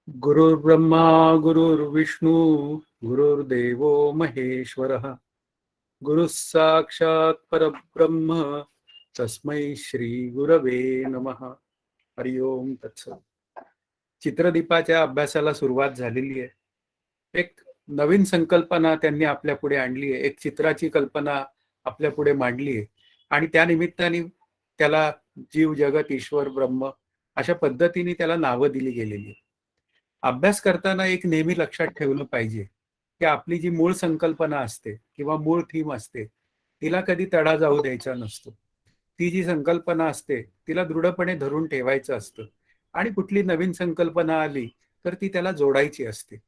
गुरुर्ब्रह्मा गुरुर्विष्णू गुरुर्देवो महेश्वरः गुरुः साक्षात् परब्रह्म तस्मै श्री गुरवे नमः. हरि ओम तत्सत. चित्रदीपाच्या अभ्यासाला सुरुवात झालेली आहे. एक नवीन संकल्पना त्यांनी आपल्या पुढे आणली आहे. एक चित्राची कल्पना आपल्या पुढे मांडली आहे आणि त्या निमित्ताने त्याला जीव जगत ईश्वर ब्रह्म अशा पद्धतीने त्याला नावं दिली गेलेली आहेत. अभ्यास करताना एक नेहमी लक्षात ठेवलं पाहिजे की आपली जी मूळ संकल्पना असते किंवा मूळ थीम असते तिला कधी तडा जाऊ द्यायचा नसतो. ती जी संकल्पना असते तिला दृढपणे धरून ठेवायचं असतं आणि कुठली नवीन संकल्पना आली तर ती त्याला जोडायची असते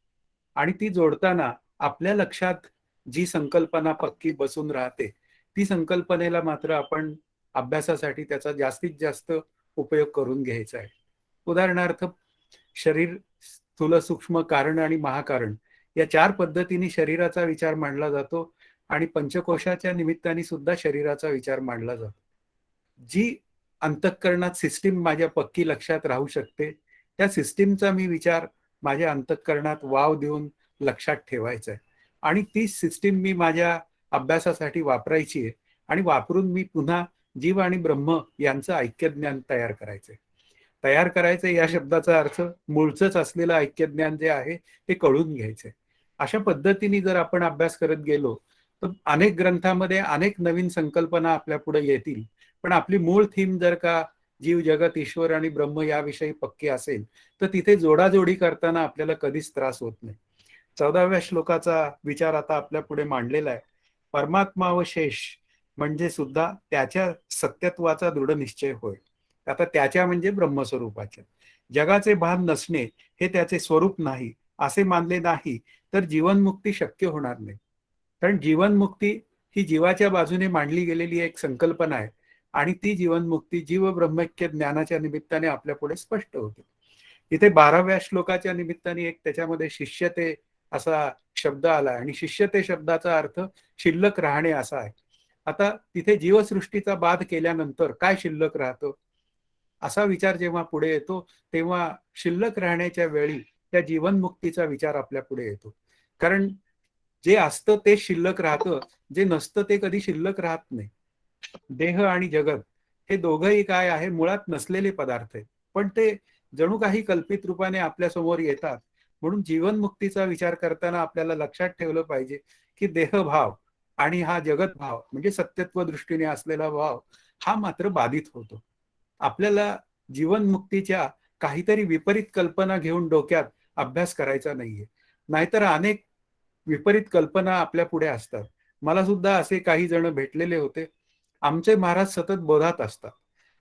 आणि ती जोडताना आपल्या लक्षात जी संकल्पना पक्की बसून राहते ती संकल्पनेला मात्र आपण अभ्यासासाठी त्याचा जास्तीत जास्त उपयोग करून घ्यायचा आहे. उदाहरणार्थ शरीर स्थूल सूक्ष्म कारण आणि महाकारण या चार पद्धतीने शरीराचा विचार मांडला जातो आणि पंचकोशाच्या निमित्ताने सुद्धा शरीराचा विचार मांडला जातो. जी अंतःकरणात सिस्टीम माझ्या पक्की लक्षात राहू शकते त्या सिस्टीमचा मी विचार माझ्या अंतःकरणात वाव देऊन लक्षात ठेवायचा आहे आणि ती सिस्टीम मी माझ्या अभ्यासासाठी वापरायची आहे आणि वापरून मी पुन्हा जीव आणि ब्रह्म यांचं ऐक्यज्ञान तयार करायचंय. तयार करायचं या शब्दाचा अर्थ मूळचंच असलेलं ऐक्यज्ञान जे आहे ते कळून घ्यायचंय. अशा पद्धतीने जर आपण अभ्यास करत गेलो तर अनेक ग्रंथामध्ये अनेक नवीन संकल्पना आपल्या पुढे येतील, पण आपली मूळ थीम जर का जीव जगत ईश्वर आणि ब्रह्म याविषयी पक्की असेल तर तिथे जोडाजोडी करताना आपल्याला कधीच त्रास होत नाही. 14व्या श्लोकाचा विचार आता आपल्या पुढे मांडलेला आहे. परमात्मा व शेष म्हणजे सुद्धा त्याच्या सत्यत्वाचा दृढ निश्चय होय. आता त्याच्या म्हणजे ब्रह्मस्वरूपाच्या. जगाचे भान नसणे हे त्याचे स्वरूप नाही असे मानले नाही तर जीवनमुक्ती शक्य होणार नाही. कारण जीवनमुक्ती ही जीवाच्या बाजूने मांडली गेलेली एक संकल्पना आहे आणि ती जीवनमुक्ती जीव ब्रह्मैक्य ज्ञानाच्या निमित्ताने आपल्या पुढे स्पष्ट होते. इथे 12व्या श्लोकाच्या निमित्ताने एक त्याच्यामध्ये शिष्यते असा शब्द आला आणि शिष्यते शब्दाचा अर्थ शिल्लक राहणे असा आहे. आता तिथे जीवसृष्टीचा बाध केल्यानंतर काय शिल्लक राहतं असा विचार जेव्हा पुढे येतो तेव्हा शिल्लक राहण्याच्या वेळी त्या जीवनमुक्तीचा विचार आपल्या पुढे येतो. कारण जे असतं ते शिल्लक राहतं, जे नसतं ते कधी शिल्लक राहत नाही. देह आणि जगत हे दोघंही काय आहे मुळात नसलेले पदार्थ आहेत, पण ते जणू काही कल्पित रूपाने आपल्या समोर येतात. म्हणून जीवनमुक्तीचा विचार करताना आपल्याला लक्षात ठेवलं पाहिजे की देहभाव आणि हा जगत भाव म्हणजे सत्यत्व दृष्टीने असलेला भाव हा मात्र बाधित होतो. आपल्याला जीवनमुक्तीच्या काहीतरी विपरीत कल्पना घेऊन डोक्यात अभ्यास करायचा नाहीये. नाहीतर अनेक विपरीत कल्पना आपल्या पुढे असतात. मला सुद्धा असे काही जण भेटलेले होते. आमचे महाराज सतत बोधात असतात.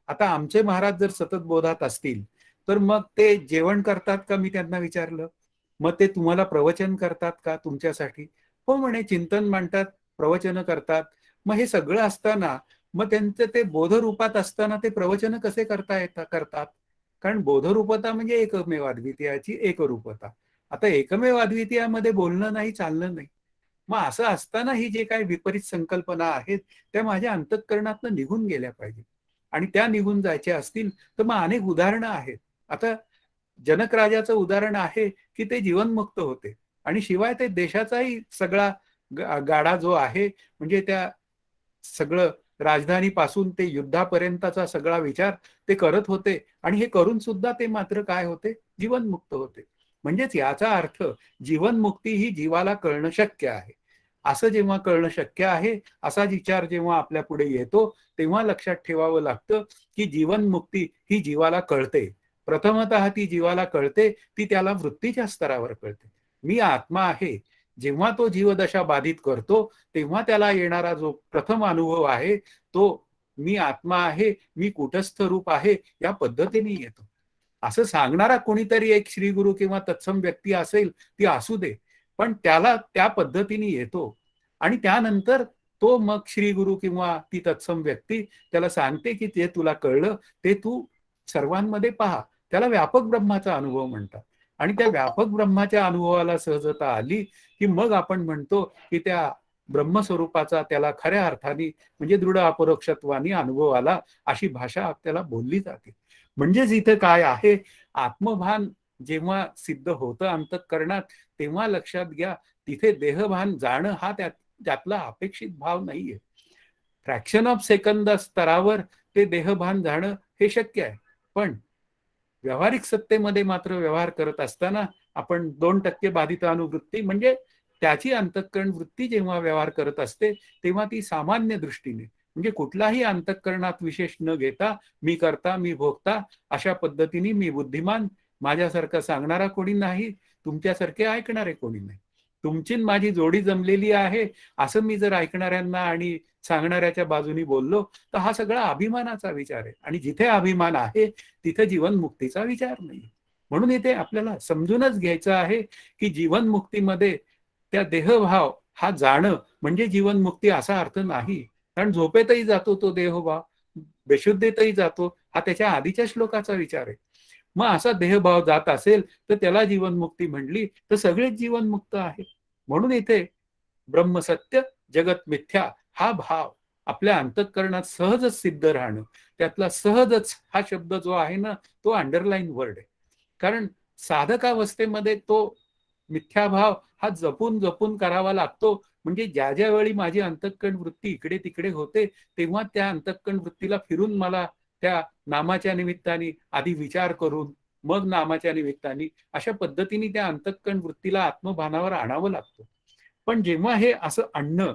आता आमचे महाराज जर सतत बोधात असतील तर मग ते जेवण करतात का मी त्यांना विचारलं. मग ते तुम्हाला प्रवचन करतात का तुमच्यासाठी. हो म्हणे चिंतन मांडतात प्रवचन करतात. मग हे सगळं असताना मग त्यांचं ते बोधरूपात असताना ते प्रवचन कसे करतात. कारण बोधरूपता म्हणजे एकमेव अद्वितीयाची एकरूपता. आता एकमेव अद्वितीयामध्ये बोलणं नाही चालणं नाही. मग असं असताना ही जे काही विपरीत संकल्पना आहेत त्या माझ्या अंतःकरणातनं निघून गेल्या पाहिजे आणि त्या निघून जायच्या असतील तर मग अनेक उदाहरणं आहेत. आता जनक राजाचं उदाहरण आहे की ते जीवनमुक्त होते आणि शिवाय ते देशाचाही सगळा गाडा जो आहे म्हणजे त्या सगळं राजधानीपासून ते युद्धापर्यंतचा सगळा विचार ते करत होते आणि हे करून सुद्धा ते मात्र काय होते जीवनमुक्त होते. म्हणजेच याचा अर्थ जीवनमुक्ती ही जीवाला कळणं शक्य आहे. असं जेव्हा कळणं शक्य आहे असा विचार जेव्हा आपल्या पुढे येतो तेव्हा लक्षात ठेवावं लागतं की जीवनमुक्ती ही जीवाला कळते. प्रथमतः ती जीवाला कळते ती त्याला वृत्तीच्या स्तरावर कळते. मी आत्मा आहे. जेव्हा तो जीवदशा बाधित करतो तेव्हा त्याला येणारा जो प्रथम अनुभव आहे तो मी आत्मा आहे मी कूटस्थ रूप आहे या पद्धतीने येतो. असं सांगणारा कोणीतरी एक श्रीगुरु किंवा तत्सम व्यक्ती असेल ती असू दे, पण त्याला त्या पद्धतीने येतो आणि त्यानंतर तो मग श्रीगुरु किंवा ती तत्सम व्यक्ती त्याला सांगते की ते तुला कळलं ते तू सर्वांमध्ये पहा. त्याला व्यापक ब्रह्माचा अनुभव म्हणतात आणि त्या व्यापक ब्रह्माच्या अनुभवाला सहजता आली की मग आपण म्हणतो की त्या ब्रह्मस्वरूपाचा त्याला खऱ्या अर्थाने म्हणजे दृढ अपरोक्षत्वानी अनुभव आला अशी भाषा त्याला बोलली जाते. म्हणजेच इथे काय आहे आत्मभान जेव्हा सिद्ध होतं अंतःकरणात, तेव्हा लक्षात घ्या तिथे देहभान जाणं हा त्यातला अपेक्षित भाव नाहीये. फ्रॅक्शन ऑफ सेकंद स्तरावर ते देहभान जाणं हे शक्य आहे. पण व्यावहारिक सत्तेमध्ये मात्र व्यवहार करत असताना आपण 2% बाधित अनुवृत्ती म्हणजे त्याची अंतःकरण वृत्ती जेव्हा व्यवहार करत असते, तेव्हा ती सामान्य दृष्टीने म्हणजे कुठलाही अंतःकरणात विशेष न घेता मी करता, मी भोगता अशा पद्धतीने मी बुद्धिमान, माझ्यासारखं सांगणारा कोणी नाही, तुमच्यासारखे ऐकणारे कोणी नाही. तुमची माझी जोडी जमलेली आहे असं मी जर ऐकणाऱ्यांना आणि सांगणाऱ्याच्या बाजूनी बोललो, तर हा सगळा अभिमानाचा विचार आहे. आणि जिथे अभिमान आहे तिथे जीवनमुक्तीचा विचार नाही. म्हणून इथे आपल्याला समजूनच घ्यायचं आहे की जीवनमुक्तीमध्ये त्या देहभाव हा जाणं म्हणजे जीवनमुक्ती असा अर्थ नाही. कारण झोपेतही जातो तो देहभाव, बेशुद्धीतही जातो, हा त्याच्या आधीच्या श्लोकाचा विचार आहे. मग असा देहभाव जात असेल तर त्याला जीवनमुक्ती म्हणली तर सगळेच जीवनमुक्त आहे. म्हणून इथे ब्रह्मसत्य जगत मिथ्या हा भाव आपल्या अंतःकरणात सहजच सिद्ध राहणं, त्यातला सहजच हा शब्द जो आहे ना, तो अंडरलाईन वर्ड आहे. कारण साधकावस्थेमध्ये तो मिथ्याभाव हा जपून जपून करावा लागतो. म्हणजे ज्या ज्या वेळी माझी अंतःकरण वृत्ती इकडे तिकडे होते, तेव्हा त्या अंतःकरण वृत्तीला फिरून मला त्या नामाच्या निमित्ताने आधी विचार करून मग नामाच्या निमित्ताने अशा पद्धतीने त्या अंतःकरण वृत्तीला आत्मभानावर आणावं लागतं. पण जेव्हा हे असं आणणं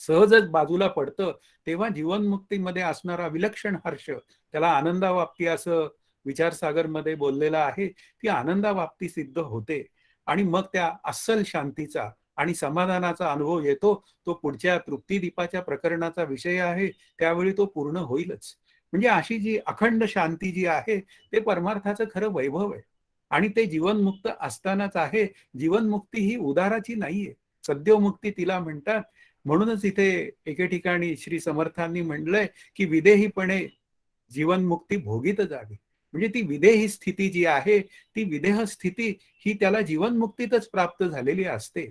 सहजच बाजूला पडतं, तेव्हा जीवनमुक्तीमध्ये असणारा विलक्षण हर्ष, त्याला आनंदावाप्ती असं विचारसागरमध्ये बोललेलं आहे, ती आनंदावाप्ती सिद्ध होते. आणि मग त्या अस्सल शांतीचा आणि समाधानाचा अनुभव येतो. तो पुढच्या तृप्तिदीपाच्या प्रकरणाचा विषय आहे, त्यावेळी तो पूर्ण होईलच. म्हणजे अशी जी अखंड शांती जी आहे, ते परमार्थाचं खरं वैभव आहे. आणि ते जीवनमुक्त असतानाच आहे. जीवनमुक्ती ही उदाराची नाहीये, सद्योमुक्ती तिला म्हणतात. म्हणूनच इथे एके ठिकाणी श्री समर्थांनी म्हणलंय की विदेहीपणे जीवनमुक्ती भोगीत जावी. म्हणजे ती विदेही स्थिती जी आहे, ती विदेह स्थिती ही त्याला जीवनमुक्तीतच प्राप्त झालेली असते.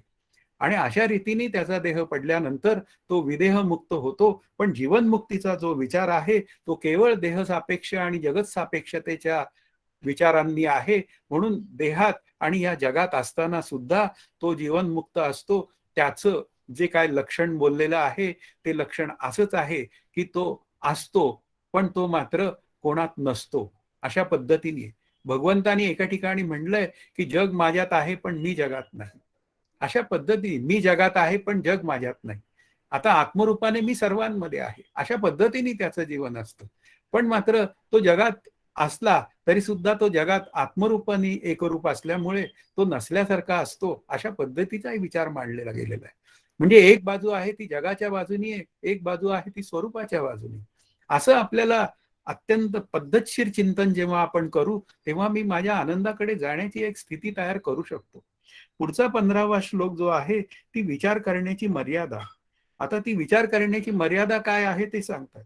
आणि अशा रीतीने त्याचा देह पडल्यानंतर तो विदेह मुक्त होतो. पण जीवनमुक्तीचा जो विचार आहे तो केवळ देहसापेक्ष आणि जगत सापेक्षतेच्या विचारांनी आहे. म्हणून देहात आणि या जगात असताना सुद्धा तो जीवनमुक्त असतो. त्याचं जे काय लक्षण बोललेलं आहे ते लक्षण असंच आहे की तो असतो पण तो मात्र कोणात नसतो. अशा पद्धतीने भगवंतानी एका ठिकाणी म्हणलंय की जग माझ्यात आहे पण मी जगात नाही. अशा पद्धतीने मी जगात आहे पण जग माझ्यात नाही. आता आत्मरूपाने मी सर्वांमध्ये आहे अशा पद्धतीने त्याचं जीवन असतं. पण मात्र तो जगात असला तरी सुद्धा तो जगात आत्मरूपाने एकरूप असल्यामुळे तो नसल्यासारखा असतो. अशा पद्धतीचाही विचार मांडलेला गेलेला आहे. म्हणजे एक बाजू आहे ती जगाच्या बाजूनी, एक बाजू आहे ती स्वरूपाच्या बाजूनी. असं आपल्याला अत्यंत पद्धतशीर चिंतन जेव्हा आपण करू, तेव्हा मी माझ्या आनंदाकडे जाण्याची एक स्थिती तयार करू शकतो. पुढचा 15वा श्लोक जो आहे ती विचार करण्याची मर्यादा. आता ती विचार करण्याची मर्यादा काय आहे ते सांगतात.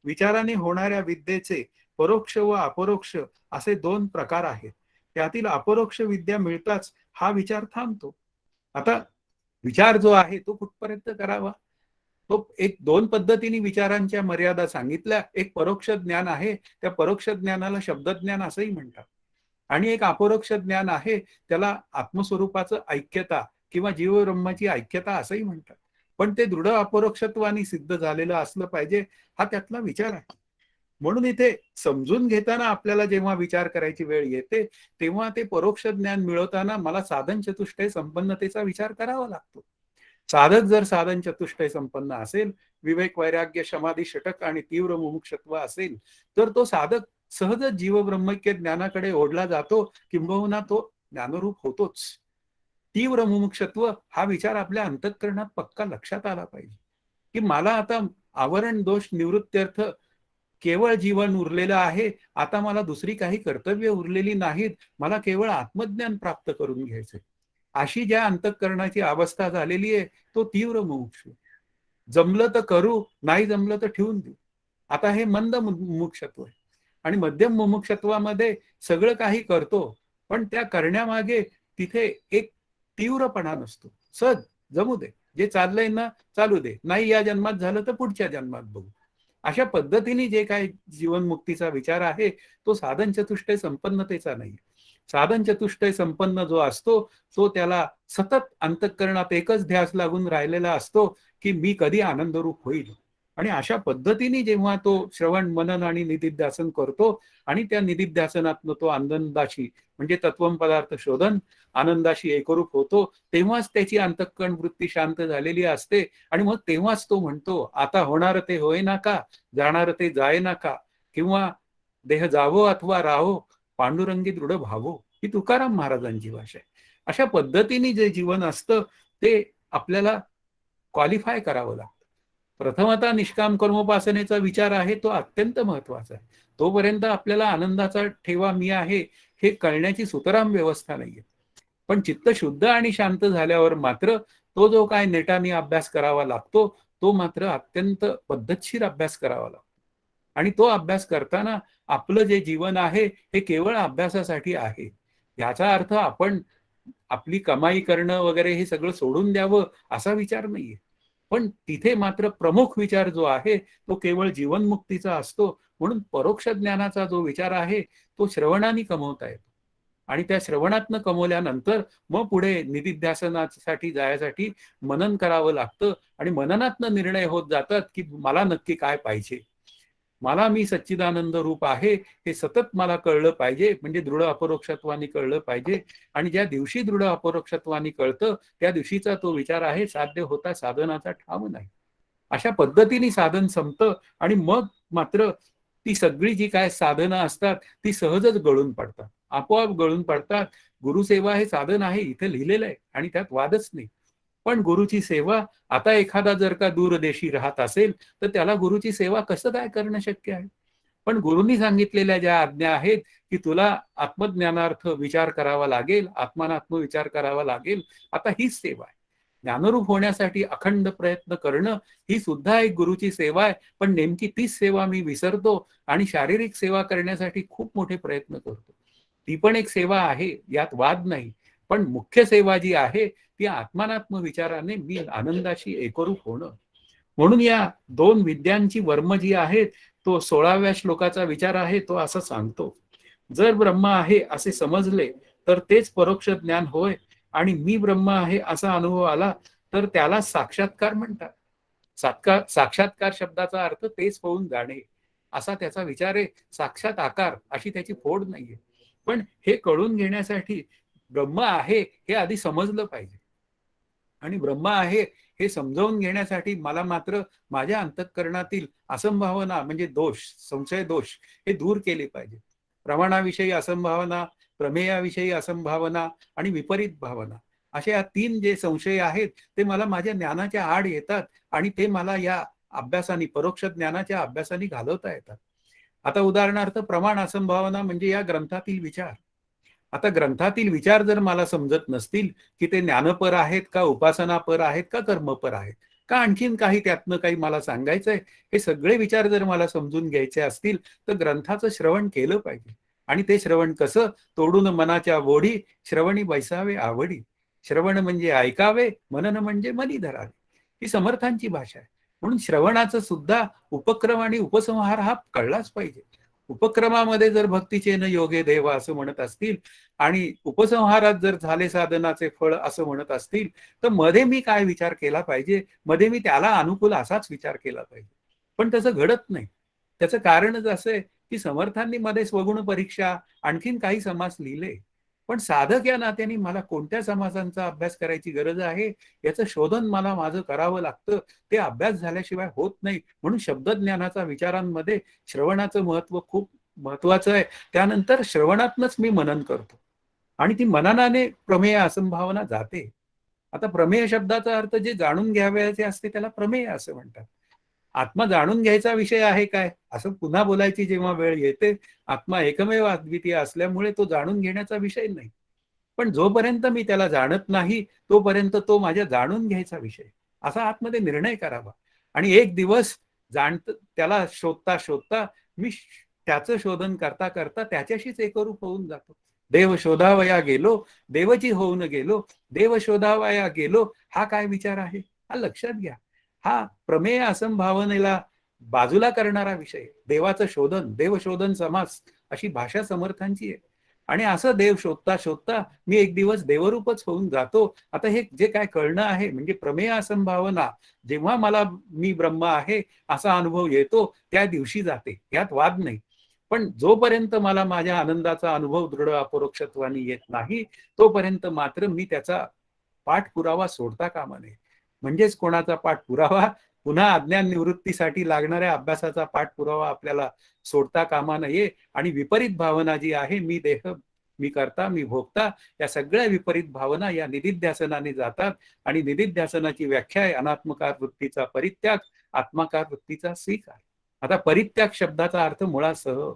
विचाराने होणाऱ्या विद्येचे परोक्ष व अपरोक्ष असे 2 प्रकार आहेत. त्यातील अपरोक्ष विद्या मिळताच हा विचार थांबतो. आता विचार जो आहे तो कुठपर्यंत करावा, तो एक 2 पद्धतीने विचारांच्या मर्यादा सांगितल्या. एक परोक्ष ज्ञान आहे, त्या परोक्ष ज्ञानाला शब्दज्ञान असंही म्हणतात. आणि एक अपरोक्ष ज्ञान आहे, त्याला आत्मस्वरूपाचं ऐक्यता किंवा जीवब्रह्माची ऐक्यता असंही म्हणतात. पण ते दृढ अपरोक्षत्वाने सिद्ध झालेलं असलं पाहिजे, हा त्यातला विचार आहे. म्हणून इथे समजून घेताना आपल्याला जेव्हा विचार करायची वेळ येते, तेव्हा ते परोक्ष ज्ञान मिळवताना मला साधन चतुष्टय संपन्नतेचा विचार करावा लागतो. साधक जर साधन चतुष्टय संपन्न असेल, विवेक वैराग्य समाधी षटक आणि तीव्र मुमुक्षत्व असेल, तर तो साधक सहजच जीवब्रह्मैक्य ज्ञानाकडे ओढला जातो, किंबहुना तो ज्ञानरूप होतोच. तीव्र मुमुक्षत्व हा विचार आपल्या अंतःकरणात पक्का लक्षात आला पाहिजे की मला आता आवरण दोष निवृत्त्यर्थ केवळ जीवन उरलेलं आहे. आता मला दुसरी काही कर्तव्य उरलेली नाहीत. मला केवळ आत्मज्ञान प्राप्त करून घ्यायचंय. अशी ज्या अंतःकरणाची अवस्था झालेली आहे तो तीव्र मुमुक्षु. जमलं तर करू, नाही जमलं तर ठेवून देऊ. आता हे मंद मुमुक्षत्व आहे. आणि मध्यम मुमुक्षत्वामध्ये सगळं काही करतो, पण त्या करण्यामागे तिथे एक तीव्रपणा नसतो. सहज जमू दे, जे चाललंय ना चालू दे, नाही या जन्मात झालं तर पुढच्या जन्मात बघू. अशा पद्धतीने जे काय जीवनमुक्तीचा विचार आहे तो साधन चतुष्टय संपन्नतेचा नाही. साधन चतुष्टय संपन्न जो असतो तो त्याला सतत अंतःकरणात एकच ध्यास लागून राहिलेला असतो की मी कधी आनंदरूप होईल. आणि अशा पद्धतीने जेव्हा तो श्रवण मनन आणि निधिध्यासन करतो आणि त्या निधिध्यासनातनं तो आनंदाशी म्हणजे तत्वम पदार्थ शोधन आनंदाशी एकरूप होतो, तेव्हाच त्याची अंतःकरण वृत्ती शांत झालेली असते. आणि मग तेव्हाच तो म्हणतो, आता होणार ते होय ना का, जाणार ते जाय ना का, किंवा देह जावो अथवा राहो, पांडुरंगी दृढ भावो, ही तुकाराम महाराजांची भाषा आहे. अशा पद्धतीने जे जीवन असतं ते आपल्याला क्वालिफाय करावं लागतं. प्रथमतः निष्काम कर्मोपासनेचा विचार आहे तो अत्यंत महत्वाचा आहे. तोपर्यंत आपल्याला आनंदाचा ठेवा मी आहे हे कळण्याची सुतराम व्यवस्था नाहीये. पण चित्त शुद्ध आणि शांत झाल्यावर मात्र तो जो काय नेटाने अभ्यास करावा लागतो तो मात्र अत्यंत पद्धतशीर अभ्यास करावा लागतो. आणि तो अभ्यास करताना आपलं जे जीवन आहे हे केवळ अभ्यासासाठी आहे, याचा अर्थ आपण आपली कमाई करणं वगैरे हे सगळं सोडून द्यावं असा विचार नाहीये. पण तिथे मात्र प्रमुख विचार जो आहे तो केवळ जीवनमुक्तीचा असतो. म्हणून परोक्ष ज्ञानाचा जो विचार आहे तो श्रवणाने कमवता येतो. आणि त्या श्रवणातनं कमवल्यानंतर मग पुढे निधिध्यासनासाठी जायसाठी मनन करावं लागतं. आणि मननातनं निर्णय होत जातात की मला नक्की काय पाहिजे, मला मी सच्चिदानंद रूप आहे हे सतत मला कळलं पाहिजे, म्हणजे दृढ अपरोक्षत्वानी कळलं पाहिजे. आणि ज्या दिवशी दृढ अपरोक्षत्वानी कळतं त्या दिवशीचा तो विचार आहे साध्य होता साधनाचा ठाव नाही. अशा पद्धतीने साधन संपतं आणि मग मात्र ती सगळी जी काय साधनं असतात ती सहजच गळून पडतात, आपोआप गळून पडतात. गुरुसेवा हे साधन आहे इथे लिहिलेलं आहे आणि त्यात वादच नाही. पण गुरुची सेवा, आता एखादा जर का दूरदेशी राहत असेल तर त्याला गुरुची सेवा कसं काय करणं शक्य आहे. पण गुरुंनी सांगितलेल्या ज्या आज्ञा आहेत की तुला आत्मज्ञानार्थ विचार करावा लागेल, आत्मानात्म विचार करावा लागेल, आता हीच सेवा आहे. ज्ञानरूप होण्यासाठी अखंड प्रयत्न करणं ही सुद्धा एक गुरुची सेवा आहे. पण नेमकी तीच सेवा मी विसरतो आणि शारीरिक सेवा करण्यासाठी खूप मोठे प्रयत्न करतो. ती पण एक सेवा आहे, यात वाद नाही. पण मुख्य सेवा जी आहे ती आत्मानात्म विचाराने मी आनंदाशी एकरूप होणं. म्हणून या दोन विद्यांची वर्म जी आहेत तो 16व्या श्लोकाचा विचार आहे तो असं सांगतो, जर ब्रह्म आहे असे समजले तर तेच परोक्ष ज्ञान होय. आणि मी ब्रह्म आहे असा अनुभव आला तर त्याला साक्षात्कार म्हणतात. साक्षात्कार शब्दाचा अर्थ तेच होऊन जाणे असा त्याचा विचार आहे. साक्षात आकार अशी त्याची फोड नाहीये. पण हे कळून घेण्यासाठी ब्रह्म आहे हे आधी समजलं पाहिजे. आणि ब्रह्म आहे हे समजावून घेण्यासाठी मला मात्र माझ्या अंतःकरणातील असंभावना म्हणजे दोष, संशय दोष हे दूर केले पाहिजे. प्रमाणाविषयी असंभावना, प्रमेयाविषयी असंभावना आणि विपरीत भावना, असे या तीन जे संशय आहेत ते मला माझ्या ज्ञानाच्या आड येतात आणि ते मला या अभ्यासाने, परोक्ष ज्ञानाच्या अभ्यासाने घालवता येतात. आता उदाहरणार्थ प्रमाण असंभावना म्हणजे या ग्रंथातील विचार. आता ग्रंथातील विचार जर मला समजत नसतील की ते ज्ञानपर आहेत का, उपासनापर आहेत का, कर्मपर आहेत का, आणखीन काही त्यातनं काही मला सांगायचंय, हे सगळे विचार जर मला समजून घ्यायचे असतील तर ग्रंथाचं श्रवण केलं पाहिजे. आणि ते श्रवण कसं, तोडून मनाच्या ओढी श्रवणी बैसावे आवडी. श्रवण म्हणजे ऐकावे, मनन म्हणजे मनी धरावे, ही समर्थांची भाषा आहे. म्हणून श्रवणाचं सुद्धा उपक्रम आणि उपसंहार हा कळलाच पाहिजे. उपक्रमामध्ये जर भक्तीचे न योगे देवा असं म्हणत असतील आणि उपसंहारात जर झाले साधनाचे फळ असं म्हणत असतील तर मध्ये मी काय विचार केला पाहिजे, मध्ये मी त्याला अनुकूल असाच विचार केला पाहिजे. पण तसं घडत नाही. त्याचं कारणच असं आहे की समर्थांनी मध्ये स्वगुण परीक्षा आणखीन काही समास लिहिले. पण साधक या नात्याने मला कोणत्या समासांचा अभ्यास करायची गरज आहे याचं शोधन मला माझं करावं लागतं. ते अभ्यास झाल्याशिवाय होत नाही. म्हणून शब्दज्ञानाचा विचारांमध्ये श्रवणाचं महत्व खूप महत्वाचं आहे. त्यानंतर श्रवणातनच मी मनन करतो आणि ती मननाने प्रमेय असंभावना जाते. आता प्रमेय शब्दाचा अर्थ जे जाणून घ्यावयाचे असते त्याला प्रमेय असं म्हणतात. आत्मा जाणून घ्यायचा विषय आहे काय असं पुन्हा बोलायची जेव्हा वेळ येते, आत्मा एकमेव अद्वितीय असल्यामुळे तो जाणून घेण्याचा विषय नाही. पण जोपर्यंत मी त्याला जाणत नाही तोपर्यंत तो माझ्या जाणून घ्यायचा विषय असा आतमध्ये निर्णय करावा. आणि एक दिवस त्याला शोधता शोधता मी त्याचं शोधन करता करता त्याच्याशीच एकरूप होऊन जातो. देव शोधावया गेलो, देवची होऊन गेलो, देव शोधावया गेलो, हा काय विचार आहे हा लक्षात घ्या. हा प्रमेय असंभावनेला बाजूला करणारा विषय. देवाचं शोधन, देवशोधन समास अशी भाषा समर्थांची आहे. आणि असं देव शोधता शोधता मी एक दिवस देवरूपच होऊन जातो. आता हे जे काय कळणं आहे म्हणजे प्रमेय असंभावना, जेव्हा मला मी ब्रह्म आहे असा अनुभव येतो त्या दिवशी जाते, यात वाद नाही. पण जोपर्यंत मला माझ्या आनंदाचा अनुभव दृढ अपरोक्षत्वाने येत नाही तोपर्यंत मात्र मी त्याचा पाठपुरावा सोडता कामा नये. म्हणजेच कोणाचा पाठपुरावा? पुन्हा अज्ञान निवृत्तीसाठी लागणाऱ्या अभ्यासाचा पाठपुरावा आपल्याला सोडता कामा नये. आणि विपरीत भावना जी आहे, मी देह, मी करता, मी भोगता, या सगळ्या विपरीत भावना या निदिध्यासनाने जातात. आणि निदिध्यासनाची व्याख्या आहे अनात्मकार वृत्तीचा परित्याग, आत्माकार वृत्तीचा स्वीकार. आता परित्याग शब्दाचा अर्थ मुळासह.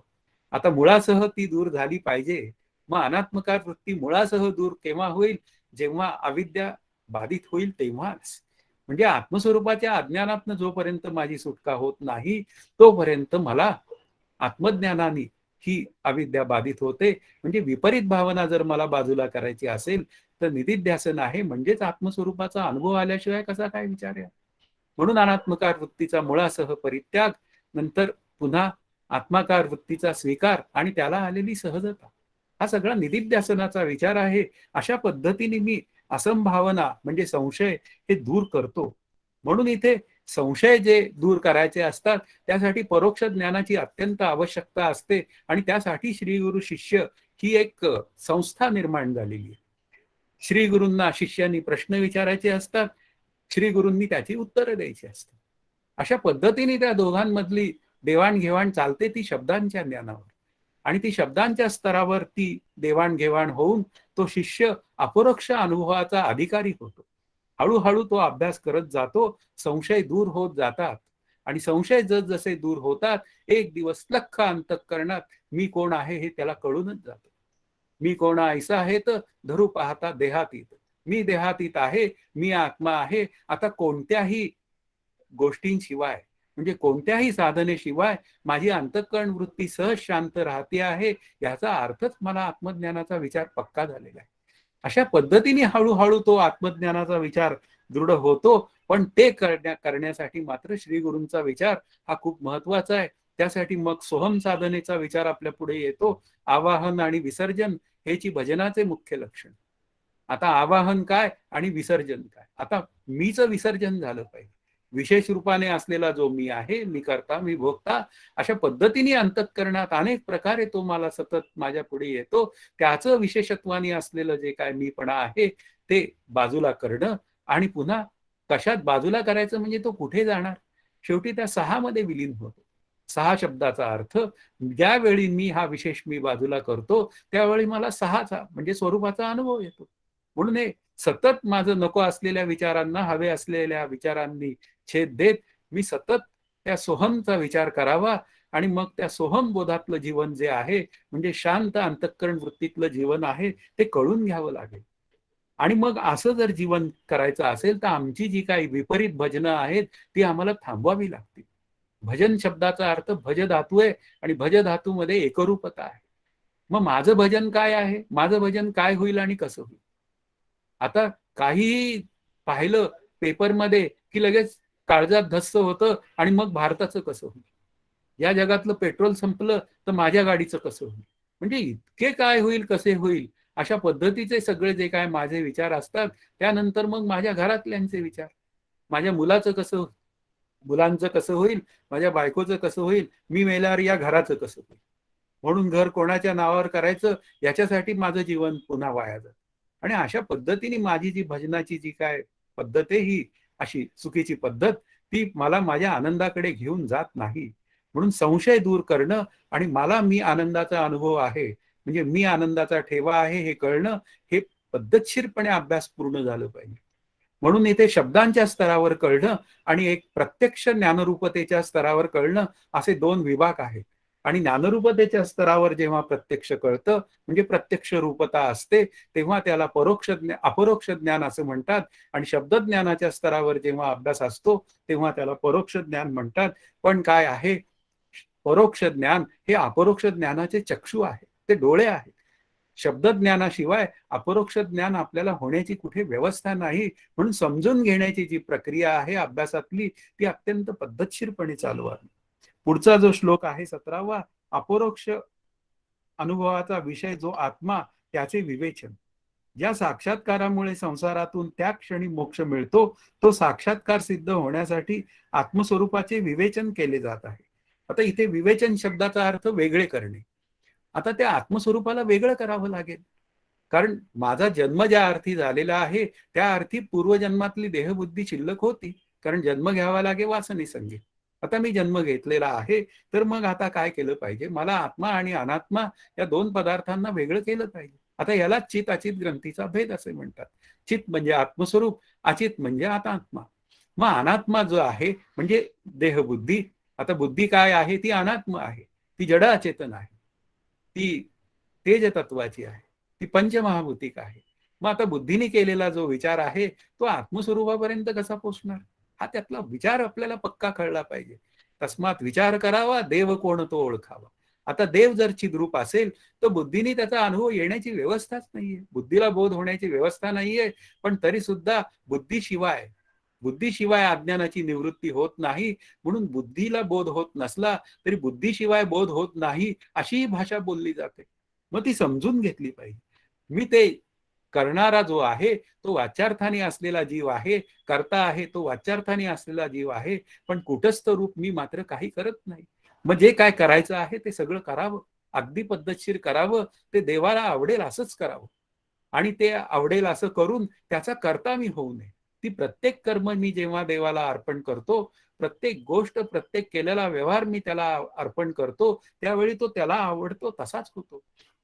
आता मुळासह ती दूर झाली पाहिजे. मग अनात्मकार वृत्ती मुळासह दूर केव्हा होईल? जेव्हा अविद्या बाधित होईल तेव्हाच. म्हणजे आत्मस्वरूपाच्या अज्ञानातनं जोपर्यंत माझी सुटका होत नाही तोपर्यंत मला आत्मज्ञानाने ही अविद्या बाधित होते. म्हणजे विपरीत भावना जर मला बाजूला करायची असेल तर निदिध्यासन आहे, म्हणजेच आत्मस्वरूपाचा अनुभव आल्याशिवाय कसा काय विचार आहे. म्हणून अनात्मकार वृत्तीचा मुळासह परित्याग, नंतर पुन्हा आत्माकार वृत्तीचा स्वीकार आणि त्याला आलेली सहजता, हा सगळा निदिध्यासनाचा विचार आहे. अशा पद्धतीने मी असंभावना म्हणजे संशय हे दूर करतो. म्हणून इथे संशय जे दूर करायचे असतात त्यासाठी परोक्ष ज्ञानाची अत्यंत आवश्यकता असते. आणि त्यासाठी श्री गुरु शिष्य ही एक संस्था निर्माण झालेली आहे. श्री गुरूंना शिष्यांनी प्रश्न विचारायचे असतात, श्री गुरूंनी त्याची उत्तरं द्यायची असतात. अशा पद्धतीने त्या दोघांमधली देवाणघेवाण चालते ती शब्दांच्या ज्ञानावर. आणि ती शब्दांच्या स्तरावर ती देवाणघेवाण होऊन तो शिष्य अपरोक्ष अनुभवाचा अधिकारी होतो. हळूहळू तो अभ्यास करत जातो, संशय दूर होत जातात. आणि संशय जसजसे दूर होतात एक दिवस लख्ख अंतःकरणात मी कोण आहे हे त्याला कळूनच जातं. मी कोण ऐसा आहे तर धरू पाहता देहातीत. मी देहातीत आहे, मी आत्मा आहे. आता कोणत्याही गोष्टींशिवाय म्हणजे कोणत्याही साधनेशिवाय माझी अंतःकरण वृत्ती सहज शांत राहते आहे, याचा अर्थच मला आत्मज्ञानाचा विचार पक्का झालेला आहे. अशा पद्धतीने हळूहळू तो आत्मज्ञानाचा विचार दृढ होतो. पण ते करण्यासाठी मात्र श्री गुरूंचा विचार हा खूप महत्वाचा आहे. त्यासाठी मग सोहम साधनेचा विचार आपल्या पुढे येतो. आवाहन आणि विसर्जन हेची भजनाचे मुख्य लक्षण. आता आवाहन काय आणि विसर्जन काय? आता मीच विसर्जन झालं पाहिजे. विशेष रूपाने असलेला जो मी आहे, मी करता, मी भोगता, अशा पद्धतीने अंतःकरणात अनेक प्रकारे तो मला सतत माझ्या पुढे येतो. त्याचं विशेषत्वाने असलेलं जे काय मीपणा आहे ते बाजूला करणं. आणि पुन्हा कशात बाजूला करायचं म्हणजे तो कुठे जाणार? शेवटी त्या 6 मध्ये विलीन होतो. 6 शब्दाचा अर्थ, ज्यावेळी मी हा विशेष मी बाजूला करतो त्यावेळी मला 6चा म्हणजे स्वरूपाचा अनुभव येतो. म्हणून हे सतत माझं नको असलेल्या विचारांना हवे असलेल्या विचारांनी छेद देत मी सतत त्या सोहमचा विचार करावा. आणि मग त्या सोहम बोधातलं जीवन जे आहे म्हणजे शांत अंतःकरण वृत्तीतलं जीवन आहे ते कळून घ्यावं लागेल. आणि मग असं जर जीवन करायचं असेल तर आमची जी काही विपरीत भजनं आहेत ती आम्हाला थांबवावी लागतील. भजन शब्दाचा अर्थ भज धातू आहे आणि भज धातूमध्ये एकरूपता आहे. मग माझं भजन काय आहे? माझं भजन काय होईल आणि कसं होईल? आता काहीही पाहिलं पेपरमध्ये की लगेच काळजात धस्स होतं. आणि मग भारताचं कसं होईल? या जगातलं पेट्रोल संपलं तर माझ्या गाडीचं कसं होईल? म्हणजे इतके काय होईल, कसे होईल, अशा पद्धतीचे सगळे जे काय माझे विचार असतात. त्यानंतर मग माझ्या घरातल्यांचे विचार, माझ्या मुलाचं कसं, मुलांचं कसं होईल, माझ्या बायकोचं कसं होईल, मी मेल्यावर या घराचं कसं होईल. म्हणून घर कोणाच्या नावावर करायचं याच्यासाठी माझं जीवन पुन्हा वाया जातं. आणि अशा पद्धतीने माझी जी भजनाची जी काय पद्धत आहे ही अशी चुकीची पद्धत, ती मला माझ्या आनंदाकडे घेऊन जात नाही. म्हणून संशय दूर करणं आणि मला मी आनंदाचा अनुभव आहे म्हणजे मी आनंदाचा ठेवा आहे हे कळणं, हे पद्धतशीरपणे अभ्यास पूर्ण झालं पाहिजे. म्हणून इथे शब्दांच्या स्तरावर कळणं आणि एक प्रत्यक्ष ज्ञानरूपतेच्या स्तरावर कळणं असे 2 विभाग आहेत. आणि ज्ञानरूपतेच्या स्तरावर जेव्हा प्रत्यक्ष कळतं म्हणजे प्रत्यक्ष रूपता असते तेव्हा त्याला अपरोक्ष ज्ञान असं म्हणतात. आणि शब्दज्ञानाच्या स्तरावर जेव्हा अभ्यास असतो तेव्हा त्याला परोक्ष ज्ञान म्हणतात. पण काय आहे? परोक्ष ज्ञान हे अपरोक्ष ज्ञानाचे चक्षु आहे, ते डोळे आहेत. शब्दज्ञानाशिवाय अपरोक्ष ज्ञान आपल्याला होण्याची कुठे व्यवस्था नाही. म्हणून समजून घेण्याची जी प्रक्रिया आहे अभ्यासातली ती अत्यंत पद्धतशीरपणे चालू आहे. पुढचा जो श्लोक आहे 17वा, अपरोक्ष अनुभवाचा विषय जो आत्मा त्याचे विवेचन. ज्या साक्षात्कारामुळे संसारातून त्या क्षणी मोक्ष मिळतो तो साक्षात्कार सिद्ध होण्यासाठी आत्मस्वरूपाचे विवेचन केले जात आहे. आता इथे विवेचन शब्दाचा अर्थ वेगळे करणे. आता त्या आत्मस्वरूपाला वेगळं करावं लागेल. कारण माझा जन्म ज्या अर्थी झालेला आहे त्या अर्थी पूर्वजन्मातली देहबुद्धी शिल्लक होती. कारण जन्म घ्यावा लागे वासनेसंगी. आता मी जन्म घेतलेला आहे तर मग आता काय केलं पाहिजे? मला आत्मा आणि अनात्मा या दोन पदार्थांना वेगळं केलं पाहिजे. आता याला चित अचित ग्रंथीचा भेद असे म्हणतात. चित म्हणजे आत्मस्वरूप, अचित म्हणजे अनात्मा. मग अनात्मा जो आहे म्हणजे देहबुद्धी. आता बुद्धी काय आहे? ती अनात्मा आहे, ती जड अचेतन आहे, ती तेज तत्वाची आहे, ती पंचमहाभूतिक आहे. मग आता बुद्धीने केलेला जो विचार आहे तो आत्मस्वरूपापर्यंत कसा पोचणार? हा त्यातला विचार आपल्याला पक्का कळला पाहिजे. तस्मात विचार करावा देव कोण तो ओळखावा. आता देव जर चिद्रूप असेल तर बुद्धीने त्याचा अनुभव येण्याची व्यवस्थाच नाहीये, बुद्धीला बोध होण्याची व्यवस्था नाहीये. पण तरी सुद्धा बुद्धीशिवाय अज्ञानाची निवृत्ती होत नाही. म्हणून बुद्धीला बोध होत नसला तरी बुद्धीशिवाय बोध होत नाही अशी भाषा बोलली जाते. मग ती समजून घेतली पाहिजे. मी ते करणारा जो आहे तो वाच्यार्थाने असलेला जीव आहे, करता आहे तो वाच्यार्थाने असलेला जीव आहे. पण कुटस्थ रूप मी मात्र काही करत नाही. मग जे काय करायचं आहे ते सगळं करावं, अगदी पद्धतशीर करावं, ते देवाला आवडेल असंच करावं. आणि ते आवडेल असं करून त्याचा करता मी होऊ नये. ती प्रत्येक कर्म मी जेव्हा देवाला अर्पण करतो, प्रत्येक गोष्ट, प्रत्येक केलेला व्यवहार मी त्याला अर्पण करतो, त्यावेळी तो त्याला आवडतो तसाच होतो.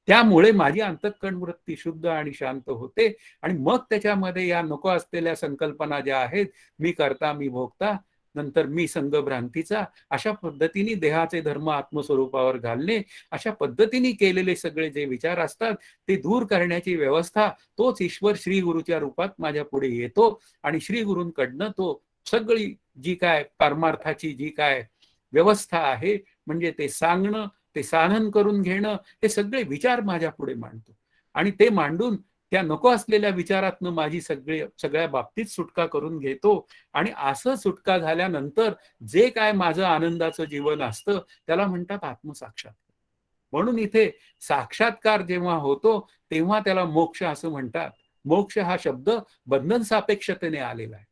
त्यामुळे माझी अंतःकरण वृत्ती शुद्ध आणि शांत होते. आणि मग त्याच्यामध्ये या नको असलेल्या संकल्पना ज्या आहेत, मी करता मी भोगता, नंतर मी संग भ्रांतीचा, अशा पद्धतीने देहाचे धर्म आत्मस्वरूपावर घालणे, अशा पद्धतीने केलेले सगळे जे विचार असतात ते दूर करण्याची व्यवस्था तोच ईश्वर श्री गुरुच्या रूपात माझ्या पुढे येतो. आणि श्री गुरूंकडनं तो सगळी जी काय परमार्थाची जी काय व्यवस्था आहे म्हणजे ते सांगणं, ते साधन करून घेणं, हे सगळे विचार माझ्या पुढे मांडतो. आणि ते मांडून त्या नको असलेल्या विचारातनं माझी सगळ्या बाबतीत सुटका करून घेतो. आणि असं सुटका झाल्यानंतर जे काय माझं आनंदाचं जीवन असतं त्याला म्हणतात आत्मसाक्षात्कार. म्हणून इथे साक्षात्कार जेव्हा होतो तेव्हा त्याला मोक्ष असं म्हणतात. मोक्ष हा शब्द बंधन सापेक्षतेने आलेला आहे.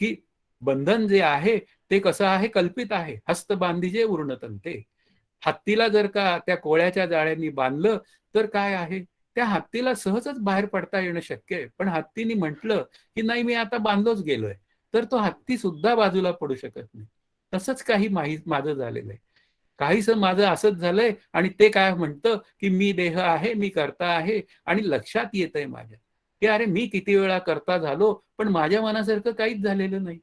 की बंधन जे आहे ते कसं आहे? कल्पित आहे. हस्त बांधिजे उर्णतंते. हत्तीला जर का त्या कोळ्याच्या जाळ्यांनी बांधलं तर काय आहे? त्या हत्तीला सहजच बाहेर पडता येणं शक्य आहे. पण हत्तीने म्हटलं की नाही मी आता बांधलोच गेलोय, तर तो हत्ती सुद्धा बाजूला पडू शकत नाही. तसंच काही माझं झालेलं आहे. काहीसं माझं असंच झालंय आणि ते काय म्हणतं की मी देह आहे, मी करता आहे. आणि लक्षात येतंय माझ्या की अरे मी किती वेळा करता झालो पण माझ्या मनासारखं काहीच झालेलं नाही.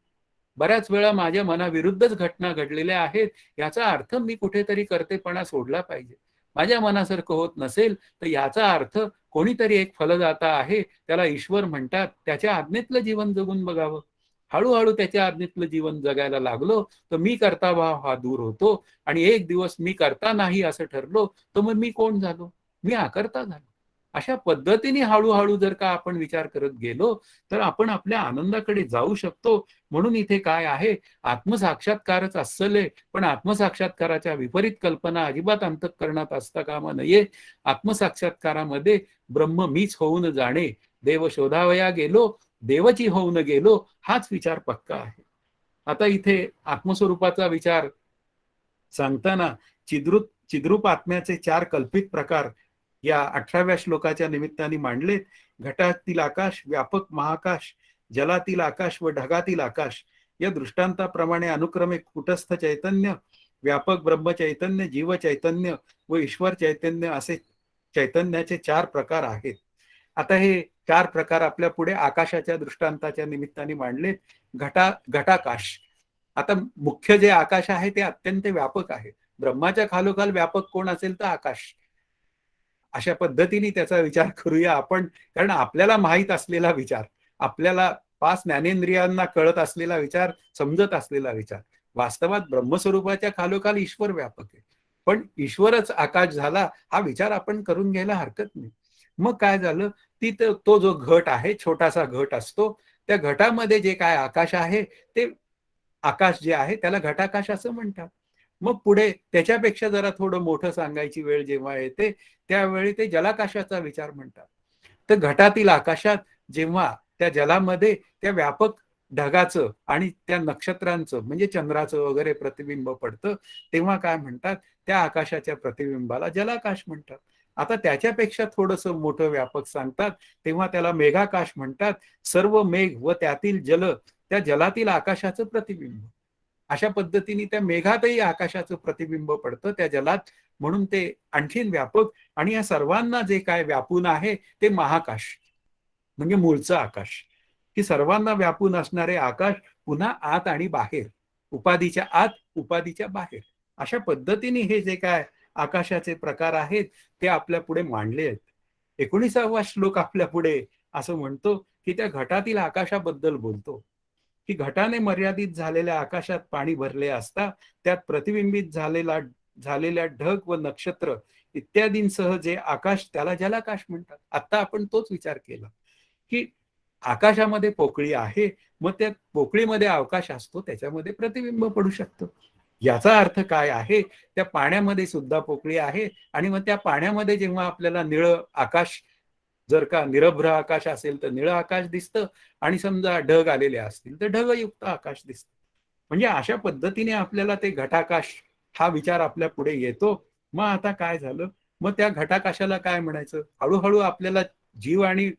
बऱ्याच वेळा माझ्या मनाविरुद्धच घटना घडलेल्या आहेत. याचा अर्थ मी कुठेतरी कर्तेपणा सोडला पाहिजे. माझ्या मनासारखं होत नसेल तर याचा अर्थ कोणीतरी एक फलदाता आहे, त्याला ईश्वर म्हणतात, त्याच्या आज्ञेतलं जीवन जगून बघावं. हळूहळू त्याच्या आज्ञेतलं जीवन जगायला लागलो तर मी करता भाव हा दूर होतो. आणि एक दिवस मी करता नाही असं ठरलो तर मग मी कोण झालो? मी अकर्ता झालो. अशा पद्धतीने हळूहळू जर का आपण विचार करत गेलो तर आपण आपल्या आनंदाकडे जाऊ शकतो. म्हणून इथे काय आहे? आत्मसाक्षात्कारच असले पण आत्मसाक्षात्काराच्या विपरीत कल्पना अजिबात अंतःकरणात असता कामा नये. आत्मसाक्षात्कारामध्ये ब्रह्म मीच होऊन जाणे, देव शोधावया गेलो, देवची होऊन गेलो, हाच विचार पक्का आहे. आता इथे आत्मस्वरूपाचा विचार सांगताना चिद्रूप आत्म्याचे 4 कल्पित प्रकार या 18व्या श्लोकाच्या निमित्ताने मांडलेत. घटातील आकाश, व्यापक महाकाश, जलातील आकाश व ढगातील आकाश या दृष्टांताप्रमाणे अनुक्रमे कुटस्थ चैतन्य, व्यापक ब्रह्म चैतन्य, जीव चैतन्य व ईश्वर चैतन्य असे चैतन्याचे 4 प्रकार आहेत. आता हे 4 प्रकार आपल्या पुढे आकाशाच्या दृष्टांताच्या निमित्ताने मांडलेत. घटाकाश. आता मुख्य जे आकाश आहे ते अत्यंत व्यापक आहे. ब्रह्माच्या खालोखाल व्यापक कोण असेल तर आकाश. अशा पद्धतीने त्याचा विचार करूया आपण. कारण आपल्याला माहीत असलेला विचार, आपल्याला 5 ज्ञानेंद्रियांना कळत असलेला विचार, समजत असलेला विचार, वास्तवात ब्रह्मस्वरूपाच्या खालोखाल ईश्वर व्यापक आहे. पण ईश्वरच आकाश झाला हा विचार आपण करून घ्यायला हरकत नाही. मग काय झालं? तो जो घट आहे, छोटासा घट असतो, त्या घटामध्ये जे काय आकाश आहे ते आकाश जे आहे त्याला घटाकाश असं म्हणतात. मग पुढे त्याच्यापेक्षा जरा थोडं मोठं सांगायची वेळ जेव्हा येते त्यावेळी ते जलाकाशाचा विचार म्हणतात. तर घटातील आकाशात जेव्हा त्या जलामध्ये त्या व्यापक ढगाचं आणि त्या नक्षत्रांचं म्हणजे चंद्राचं वगैरे प्रतिबिंब पडतं, तेव्हा काय म्हणतात, त्या आकाशाच्या प्रतिबिंबाला जलाकाश म्हणतात. आता त्याच्यापेक्षा थोडंसं मोठं व्यापक सांगतात, तेव्हा त्याला मेघाकाश म्हणतात. सर्व मेघ व त्यातील जल, त्या जलातील आकाशाचं प्रतिबिंब. अशा पद्धतीने त्या मेघातही आकाशाचं प्रतिबिंब पडतं त्या जलात, म्हणून ते आणखीन व्यापक. आणि या सर्वांना जे काय व्यापून आहे ते महाकाश म्हणजे मूळचं आकाश, की सर्वांना व्यापून असणारे आकाश, पुन्हा आत आणि बाहेर, उपाधीच्या आत उपाधीच्या बाहेर, अशा पद्धतीने हे जे काय आकाशाचे प्रकार आहेत ते आपल्या पुढे मांडले आहेत. 19वा श्लोक आपल्या पुढे असं म्हणतो की त्या घटातील आकाशाबद्दल बोलतो, की घटाने मर्यादित झालेल्या आकाशात पाणी भरले असता त्यात प्रतिबिंबित झालेल्या ढग व नक्षत्र इत्यादींसह जे आकाश, त्याला जलाकाश म्हणतात. आता आपण तोच विचार केला की आकाशामध्ये पोकळी आहे, मग त्या पोकळीमध्ये अवकाश असतो, त्याच्यामध्ये प्रतिबिंब पडू शकतं. याचा अर्थ काय आहे, त्या पाण्यामध्ये सुद्धा पोकळी आहे आणि मग त्या पाण्यामध्ये जेव्हा आपल्याला निळं आकाश, जर का निरभ्र आकाश असेल तर निळं आकाश दिसतं, आणि समजा ढग आलेले असतील तर ढगयुक्त आकाश दिसतं. म्हणजे अशा पद्धतीने आपल्याला ते घटाकाश हा विचार आपल्या पुढे येतो. मग आता काय झालं, मग त्या घटाकाशाला काय म्हणायचं, हळूहळू आपल्याला जीव आणि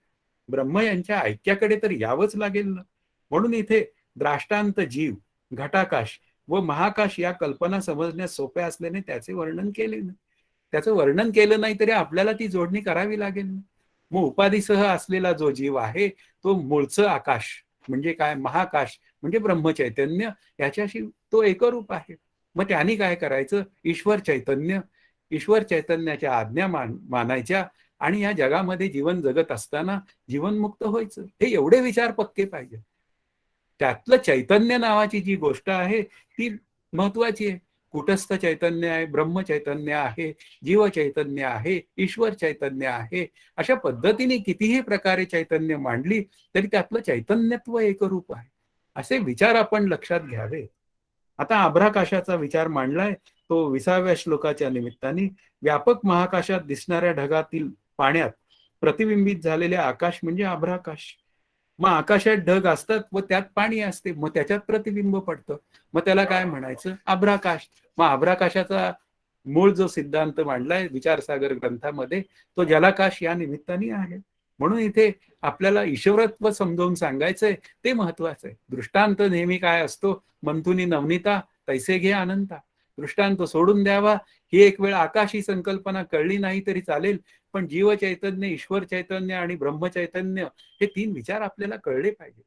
ब्रह्म यांच्या ऐक्याकडे तर यावंच लागेल ना. म्हणून इथे द्राष्टांत जीव, घटाकाश व महाकाश या कल्पना समजण्यास सोप्या असल्याने त्याचे वर्णन केले नाही. त्याचं वर्णन केलं नाही तरी आपल्याला ती जोडणी करावी लागेल. मग उपाधीसह असलेला जो जीव आहे तो मूळचं आकाश म्हणजे काय, महाकाश म्हणजे ब्रह्मचैतन्य, याच्याशी तो एकरूप आहे. मग त्यांनी काय करायचं, ईश्वर चैतन्याच्या आज्ञा मानायच्या आणि या जगामध्ये जीवन जगत असताना जीवनमुक्त व्हायचं. हे एवढे विचार पक्के पाहिजे. त्यातलं चैतन्य नावाची जी गोष्ट आहे ती महत्वाची आहे. कुटस्थ चैतन्य आहे, ब्रह्म चैतन्य आहे, जीव चैतन्य आहे, ईश्वर चैतन्य आहे. अशा पद्धतीने कितीही प्रकारे चैतन्य मांडली तरी त्यातलं चैतन्यत्व एकरूप आहे. असे विचार आपण लक्षात घ्यावे. आता आभ्राकाशाचा विचार मांडलाय तो 20व्या श्लोकाच्या निमित्ताने. व्यापक महाकाशात दिसणाऱ्या ढगातील पाण्यात प्रतिबिंबित झालेले आकाश म्हणजे आभ्राकाश. मग आकाशात ढग असतात व त्यात पाणी असते, मग त्याच्यात प्रतिबिंब पडतं, मग त्याला काय म्हणायचं, आभ्राकाश. मग आभ्राकाशाचा मूळ जो सिद्धांत मांडलाय विचारसागर ग्रंथामध्ये तो जलाकाश या निमित्ताने आहे. म्हणून इथे आपल्याला ईश्वरत्व समजावून सांगायचंय, ते महत्वाचं आहे. दृष्टांत नेहमी काय असतो, मंथुनी नवनीता तैसे घे अनंता. दृष्टांत सोडून द्यावा. ही एक वेळ आकाश ही संकल्पना कळली नाही तरी चालेल, पण जीव चैतन्य, ईश्वर चैतन्य आणि ब्रह्मचैतन्य हे 3 विचार आपल्याला कळले पाहिजे.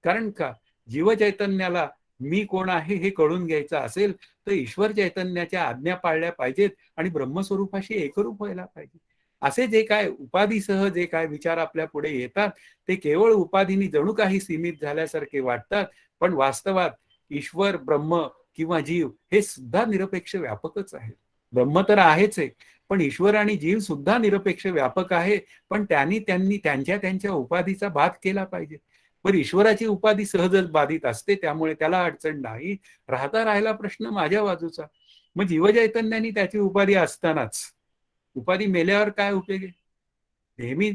कारण का, जीव चैतन्याला मी कोण आहे हे कळून घ्यायचं असेल तर ईश्वर चैतन्याच्या आज्ञा पाळल्या पाहिजेत आणि ब्रह्मस्वरूपाशी एकरूप व्हायला पाहिजे. असे जे काय उपाधीसह जे काय विचार आपल्या पुढे येतात ते केवळ उपाधीनी जणू काही सीमित झाल्यासारखे वाटतात, पण वास्तवात ईश्वर, ब्रह्म किंवा जीव हे सुद्धा निरपेक्ष व्यापकच आहे. ब्रह्म तर आहेच आहे, पण ईश्वर आणि जीव सुद्धा निरपेक्ष व्यापक आहे. पण त्यांनी त्यांच्या त्यांच्या उपाधीचा बाध केला पाहिजे. पण ईश्वराची उपाधी सहजच बाधित असते, त्यामुळे त्याला अडचण नाही. राहिला प्रश्न माझ्या बाजूचा. मग जीवचैतन्याने त्याची उपाधी असतानाच उपाधी मेल्यावर काय उपयोग आहे. नेहमी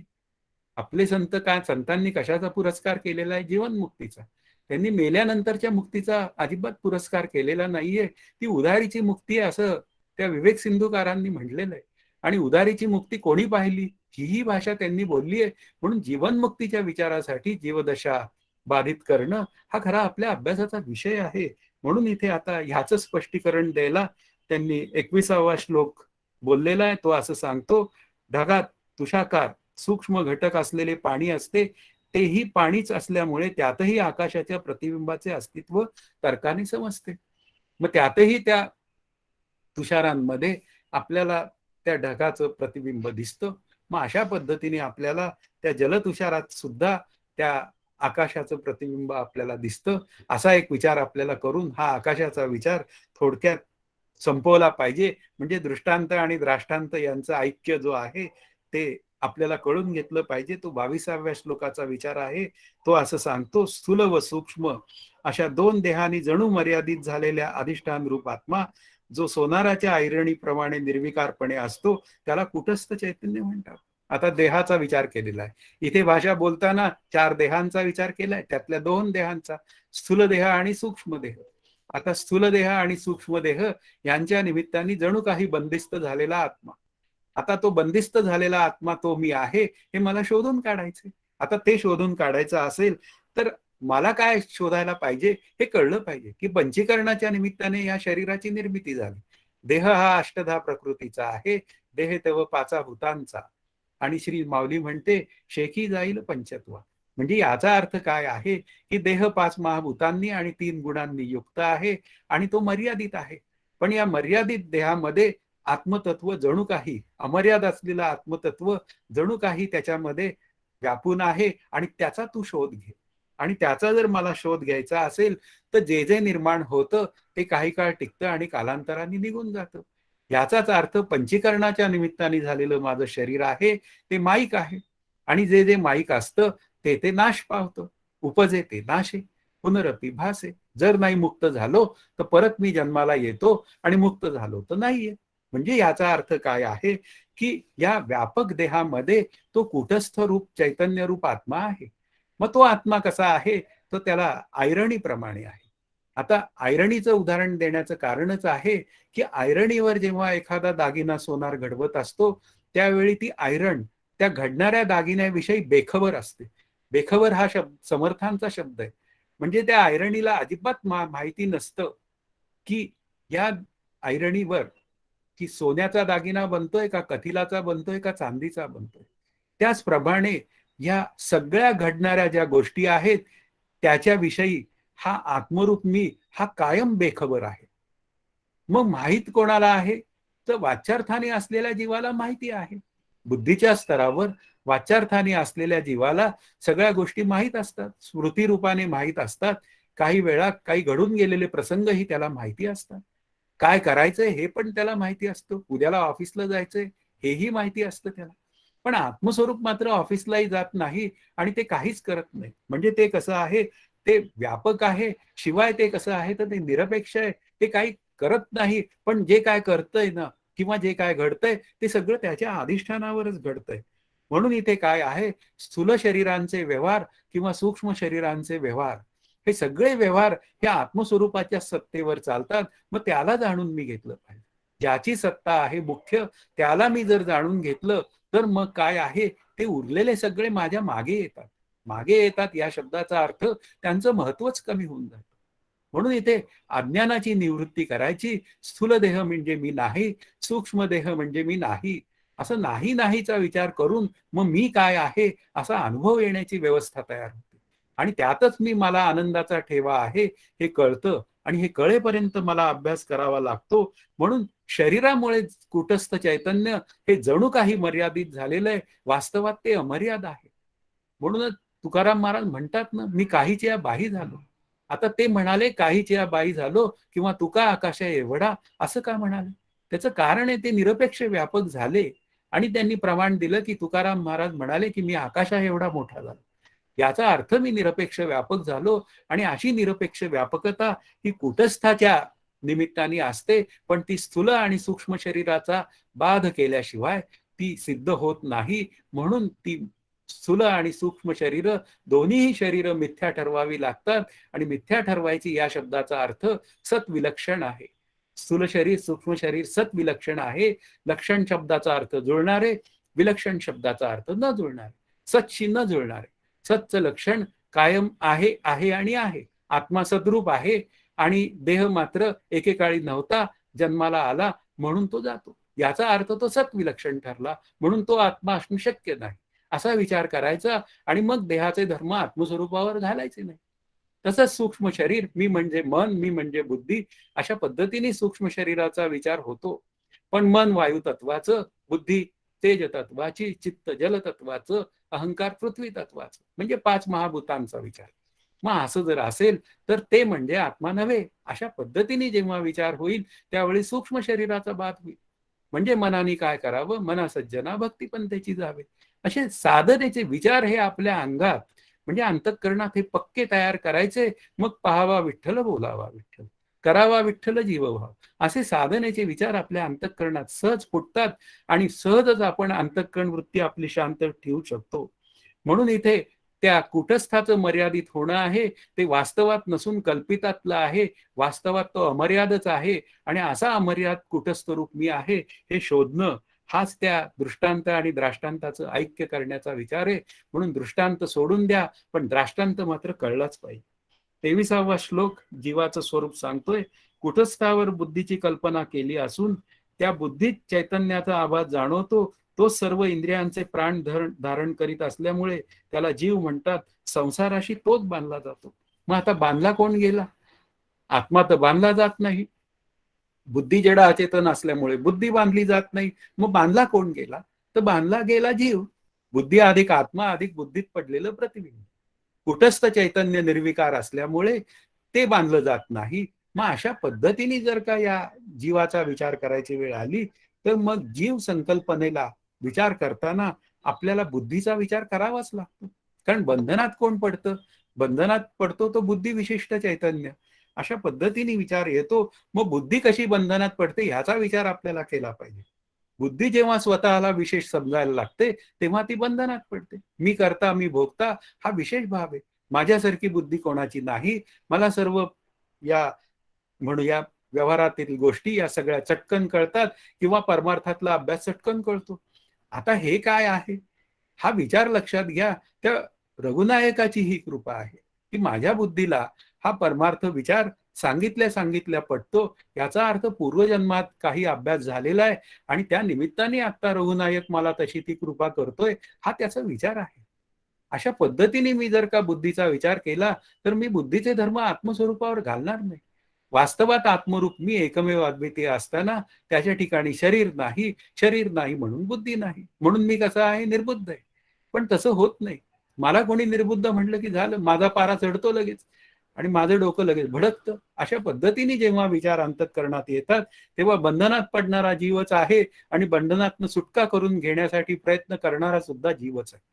आपले संत काय, संतांनी कशाचा पुरस्कार केलेला आहे, जीवनमुक्तीचा. त्यांनी मेल्यानंतरच्या मुक्तीचा अजिबात पुरस्कार केलेला नाहीये. ती उधारीची मुक्ती आहे असं त्या विवेक सिंधुकारांनी म्हटलेलं आहे. आणि उधारीची मुक्ती कोणी पाहिली ही भाषा त्यांनी बोलली आहे. म्हणून जीवनमुक्तीच्या विचारासाठी जीवदशा बाधित करणं हा खरा आपल्या अभ्यासाचा विषय आहे. म्हणून इथे आता ह्याचं स्पष्टीकरण द्यायला त्यांनी 21वा श्लोक बोललेला आहे. तो असं सांगतो, ढगात तुषाकार सूक्ष्म घटक असलेले पाणी असते, तेही पाणीच असल्यामुळे त्यातही आकाशाच्या प्रतिबिंबाचे अस्तित्व तर्काने समजते. मग त्यातही त्या तुषारांमध्ये आपल्याला त्या ढगाचं प्रतिबिंब दिसतं. मग अशा पद्धतीने आपल्याला त्या जलतुषारात सुद्धा त्या आकाशाचं प्रतिबिंब आपल्याला दिसतं. असा एक विचार आपल्याला करून हा आकाशाचा विचार थोडक्यात संपवला पाहिजे. म्हणजे दृष्टांत आणि द्राष्टांत यांचं ऐक्य जो आहे ते आपल्याला कळून घेतलं पाहिजे. तो 22व्या श्लोकाचा विचार आहे. तो असं सांगतो, स्थूल व सूक्ष्म अशा 2 देहांनी जणू मर्यादित झालेल्या अधिष्ठान रूप आत्मा जो सोनाराच्या ऐरणीप्रमाणे निर्विकारपणे असतो त्याला कुटस्थ चैतन्य म्हणतात. आता देहाचा विचार केलेला आहे इथे. भाषा बोलताना 4 देहांचा विचार केलाय, त्यातल्या 2 देहांचा, स्थूल देह आणि सूक्ष्म देह. आता स्थूल देह आणि सूक्ष्म देह यांच्या निमित्ताने जणू काही बंदिस्त झालेला आत्मा. आता तो बंदिस्त झालेला आत्मा तो मी आहे हे मला शोधून काढायचे. आता ते शोधून काढायचं असेल तर मला काय शोधायला पाहिजे हे कळलं पाहिजे की पंचीकरणाच्या निमित्ताने या शरीराची निर्मिती झाली. देह हा अष्टधा प्रकृतीचा आहे, देह तेव्हा 5 भूतांचा. आणि श्री माऊली म्हणते शेकी जाईल पंचत्वा. म्हणजे याचा अर्थ काय आहे की देह 5 महाभूतांनी आणि 3 गुणांनी युक्त आहे आणि तो मर्यादित आहे. पण या मर्यादित देहामध्ये आत्मतत्व जणू काही अमर्याद असलेलं आत्मतत्व जणू काही त्याच्यामध्ये व्यापून आहे आणि त्याचा तू शोध घे. आणि त्याचा जर मला शोध घ्यायचा असेल तर जे जे निर्माण होतं ते काही काळ टिकतं आणि कालांतराने निघून जातं. याचाच अर्थ पंचीकरणाच्या निमित्ताने झालेलं माझं शरीर आहे ते माईक आहे. आणि जे जे माईक असतं ते ते नाश पावतं. उपजे ते नाशे पुनरपी भासे. जर नाही मुक्त झालो तर परत मी जन्माला येतो आणि मुक्त झालो तर नाहीये. म्हणजे याचा अर्थ काय आहे की या व्यापक देहामध्ये तो कुटस्थ रूप चैतन्य रूप आत्मा आहे. मग तो आत्मा कसा आहे तो त्याला ऐरणीप्रमाणे आहे. आता ऐरणीचं उदाहरण देण्याचं कारणच आहे की ऐरणीवर जेव्हा एखादा दागिना सोनार घडवत असतो त्यावेळी ती ऐरण त्या घडणाऱ्या दागिन्याविषयी बेखबर असते. बेखबर हा शब्द समर्थांचा शब्द आहे. म्हणजे त्या ऐरणीला अजिबात माहिती नसतं की या ऐरणीवर की सोन्याचा दागिना बनतोय का कथिलाचा बनतोय का चांदीचा बनतोय. त्याचप्रमाणे या सगळ्या घडणाऱ्या ज्या गोष्टी आहेत त्याच्याविषयी हा आत्मरूप मी हा कायम बेखबर आहे. मग माहित कोणाला आहे तर वाच्यार्थाने असलेल्या जीवाला माहिती आहे. बुद्धीच्या स्तरावर वाच्यार्थाने असलेल्या जीवाला सगळ्या गोष्टी माहीत असतात, स्मृती रूपाने माहीत असतात. काही वेळा काही घडून गेलेले प्रसंगही त्याला माहिती असतात. काय करायचंय हे पण त्याला माहिती असतं. उद्याला ऑफिसला जायचंय हेही माहिती असतं त्याला. पण आत्मस्वरूप मात्र ऑफिसलाही जात नाही आणि ते काहीच करत नाही. म्हणजे ते कसं आहे ते व्यापक आहे, शिवाय ते कसं आहे तर ते निरपेक्ष आहे. ते काही करत नाही, पण जे काय करतंय ना किंवा जे काय घडतंय ते सगळं त्याच्या अधिष्ठानावरच घडतंय. म्हणून इथे काय आहे स्थूल शरीरांचे व्यवहार किंवा सूक्ष्म शरीरांचे व्यवहार हे सगळे व्यवहार हे आत्मस्वरूपाच्या सत्तेवर चालतात. मग त्याला जाणून मी घेतलं पाहिजे. ज्याची सत्ता आहे मुख्य त्याला मी जर जाणून घेतलं तर मग काय आहे ते उरलेले सगळे माझ्या मागे येतात. मागे येतात या शब्दाचा अर्थ त्यांचं महत्वच कमी होऊन जातं. म्हणून इथे अज्ञानाची निवृत्ती करायची. स्थूल देह म्हणजे मी नाही, सूक्ष्म देह म्हणजे मी नाही, असं नाही नाहीचा विचार करून मग मी काय आहे असा अनुभव येण्याची व्यवस्था तयार होते. आणि त्यातच मी मला आनंदाचा ठेवा आहे हे कळतं आणि हे कळेपर्यंत मला अभ्यास करावा लागतो. म्हणून शरीरामुळे कुटस्थ चैतन्य हे जणू काही मर्यादित झालेलं आहे, वास्तवात ते अमर्याद आहे. म्हणूनच तुकाराम महाराज म्हणतात ना मी काहीच्या बाही झालो. आता ते म्हणाले काहीच्या बाई झालो किंवा तुका आकाशा एवढा असं का म्हणाले. त्याचं कारण आहे ते निरपेक्ष व्यापक झाले आणि त्यांनी प्रमाण दिलं की तुकाराम महाराज म्हणाले की मी आकाशा एवढा मोठा झालो. याचा अर्थ मी निरपेक्ष व्यापक झालो. आणि अशी निरपेक्ष व्यापकता ही कुटस्थाच्या निमित्ताने असते, पण ती स्थूल आणि सूक्ष्म शरीराचा बाध केल्याशिवाय ती सिद्ध होत नाही. म्हणून ती स्थूल आणि सूक्ष्म शरीर दोन्हीही शरीर मिथ्या ठरवावी लागतात. आणि मिथ्या ठरवायची या शब्दाचा अर्थ सत्विलक्षण आहे. स्थूल शरीर सूक्ष्म शरीर सत्विलक्षण आहे. लक्षण शब्दाचा अर्थ जुळणारे, विलक्षण शब्दाचा अर्थ न जुळणारे, सतशी न जुळणारे. सतचं लक्षण कायम आहे आहे आणि आहे. आत्मा सद्रूप आहे आणि देह मात्र एकेकाळी नव्हता, जन्माला आला म्हणून तो जातो. याचा अर्थ तो सत्विलक्षण ठरला म्हणून तो आत्मा असणं शक्य नाही असा विचार करायचा. आणि मग देहाचे धर्म आत्मस्वरूपावर घालायचे नाही. तसंच सूक्ष्म शरीर मी म्हणजे मन, मी म्हणजे बुद्धी अशा पद्धतीने सूक्ष्म शरीराचा विचार होतो. पण मन वायू तत्वाचं, बुद्धी तेज तत्वाची, चित्त जल तत्वाचं, अहंकार पृथ्वी तत्वाचं म्हणजे 5 महाभूतांचा विचार. मग असं जर असेल तर ते म्हणजे आत्मा नव्हे. अशा पद्धतीने जेव्हा विचार होईल त्यावेळी सूक्ष्म शरीराचा बाध होईल. म्हणजे मनाने काय करावं, मना सज्जना भक्तिपंथेची जावे. असे साधनेचे विचार हे आपल्या अंगात म्हणजे अंतःकरणात हे पक्के तयार करायचे. मग पाहावा विठ्ठल बोलावा विठ्ठल. करावा विठ्ठल जीवभाव. असे साधनेचे विचार आपल्या अंतःकरणात सहज फुटतात आणि सहजच आपण अंतःकरण वृत्ती आपली शांत ठेवू शकतो. म्हणून इथे त्या कुटस्थाचं मर्यादित होणं आहे ते वास्तवात नसून कल्पितातलं आहे. वास्तवात तो अमर्यादच आहे आणि असा अमर्याद कुटस्थ रूप मी आहे हे शोधणं हाच त्या दृष्टांत आणि द्राष्टांताचं ऐक्य करण्याचा विचार आहे. म्हणून दृष्टांत सोडून द्या, पण द्राष्टांत मात्र कळलाच पाहिजे. 23वा श्लोक जीवाचं स्वरूप सांगतोय. कुटस्थावर बुद्धीची कल्पना केली असून त्या बुद्धीत चैतन्याचा आभास जाणवतो. तो सर्व इंद्रियांचे प्राण धारण करीत असल्यामुळे त्याला जीव म्हणतात. संसाराशी तोच बांधला जातो. मग आता बांधला कोण गेला? आत्मा तर बांधला जात नाही. बुद्धी जडा अचेतन असल्यामुळे बुद्धी बांधली जात नाही. मग बांधला कोण गेला? तर बांधला गेला जीव. बुद्धी अधिक आत्मा अधिक बुद्धीत पडलेलं प्रतिबिंब. कुटस्थ चैतन्य निर्विकार असल्यामुळे ते बांधलं जात नाही. मग अशा पद्धतीने जर का या जीवाचा विचार करायची वेळ आली तर मग जीव संकल्पनेला विचार करताना आपल्याला बुद्धीचा विचार करावाच लागतो. कारण बंधनात कोण पडतं? बंधनात पडतो तो बुद्धी विशिष्ट चैतन्य. अशा पद्धतीने विचार येतो. मग बुद्धी कशी बंधनात पडते ह्याचा विचार आपल्याला केला पाहिजे. बुद्धी जेव्हा स्वतःला विशेष समजायला लागते तेव्हा ती बंधनात पडते. मी करता मी भोगता हा विशेष भाव आहे. माझ्यासारखी बुद्धी कोणाची नाही. मला सर्व या म्हणूया व्यवहारातील गोष्टी या सगळ्या चटकन कळतात किंवा परमार्थातला अभ्यास चटकन कळतो. आता हे काय आहे? हा विचार लक्षात घ्या. त्या रघुनायकाची ही कृपा आहे की माझ्या बुद्धीला हा परमार्थ विचार सांगितल्या पटतो. याचा अर्थ पूर्वजन्मात काही अभ्यास झालेला आहे आणि त्या निमित्ताने आता रघुनायक मला तशी ती कृपा करतोय हा त्याचा विचार आहे. अशा पद्धतीने मी जर का बुद्धीचा विचार केला तर मी बुद्धीचे धर्म आत्मस्वरूपावर घालणार नाही. वास्तवात आत्मरूप मी एकमेव अद्वितीय असताना त्याच्या ठिकाणी शरीर नाही म्हणून बुद्धी नाही. म्हणून मी कसा आहे? निर्बुद्ध आहे. पण तसं होत नाही. मला कोणी निर्बुद्ध म्हटलं की झालं, माझा पारा चढतो लगेच आणि माझं डोकं लगेच भडकतं. अशा पद्धतीने जेव्हा विचार अंतःकरणात येतात तेव्हा बंधनात पडणारा जीवच आहे आणि बंधनातनं सुटका करून घेण्यासाठी प्रयत्न करणारा सुद्धा जीवच आहे.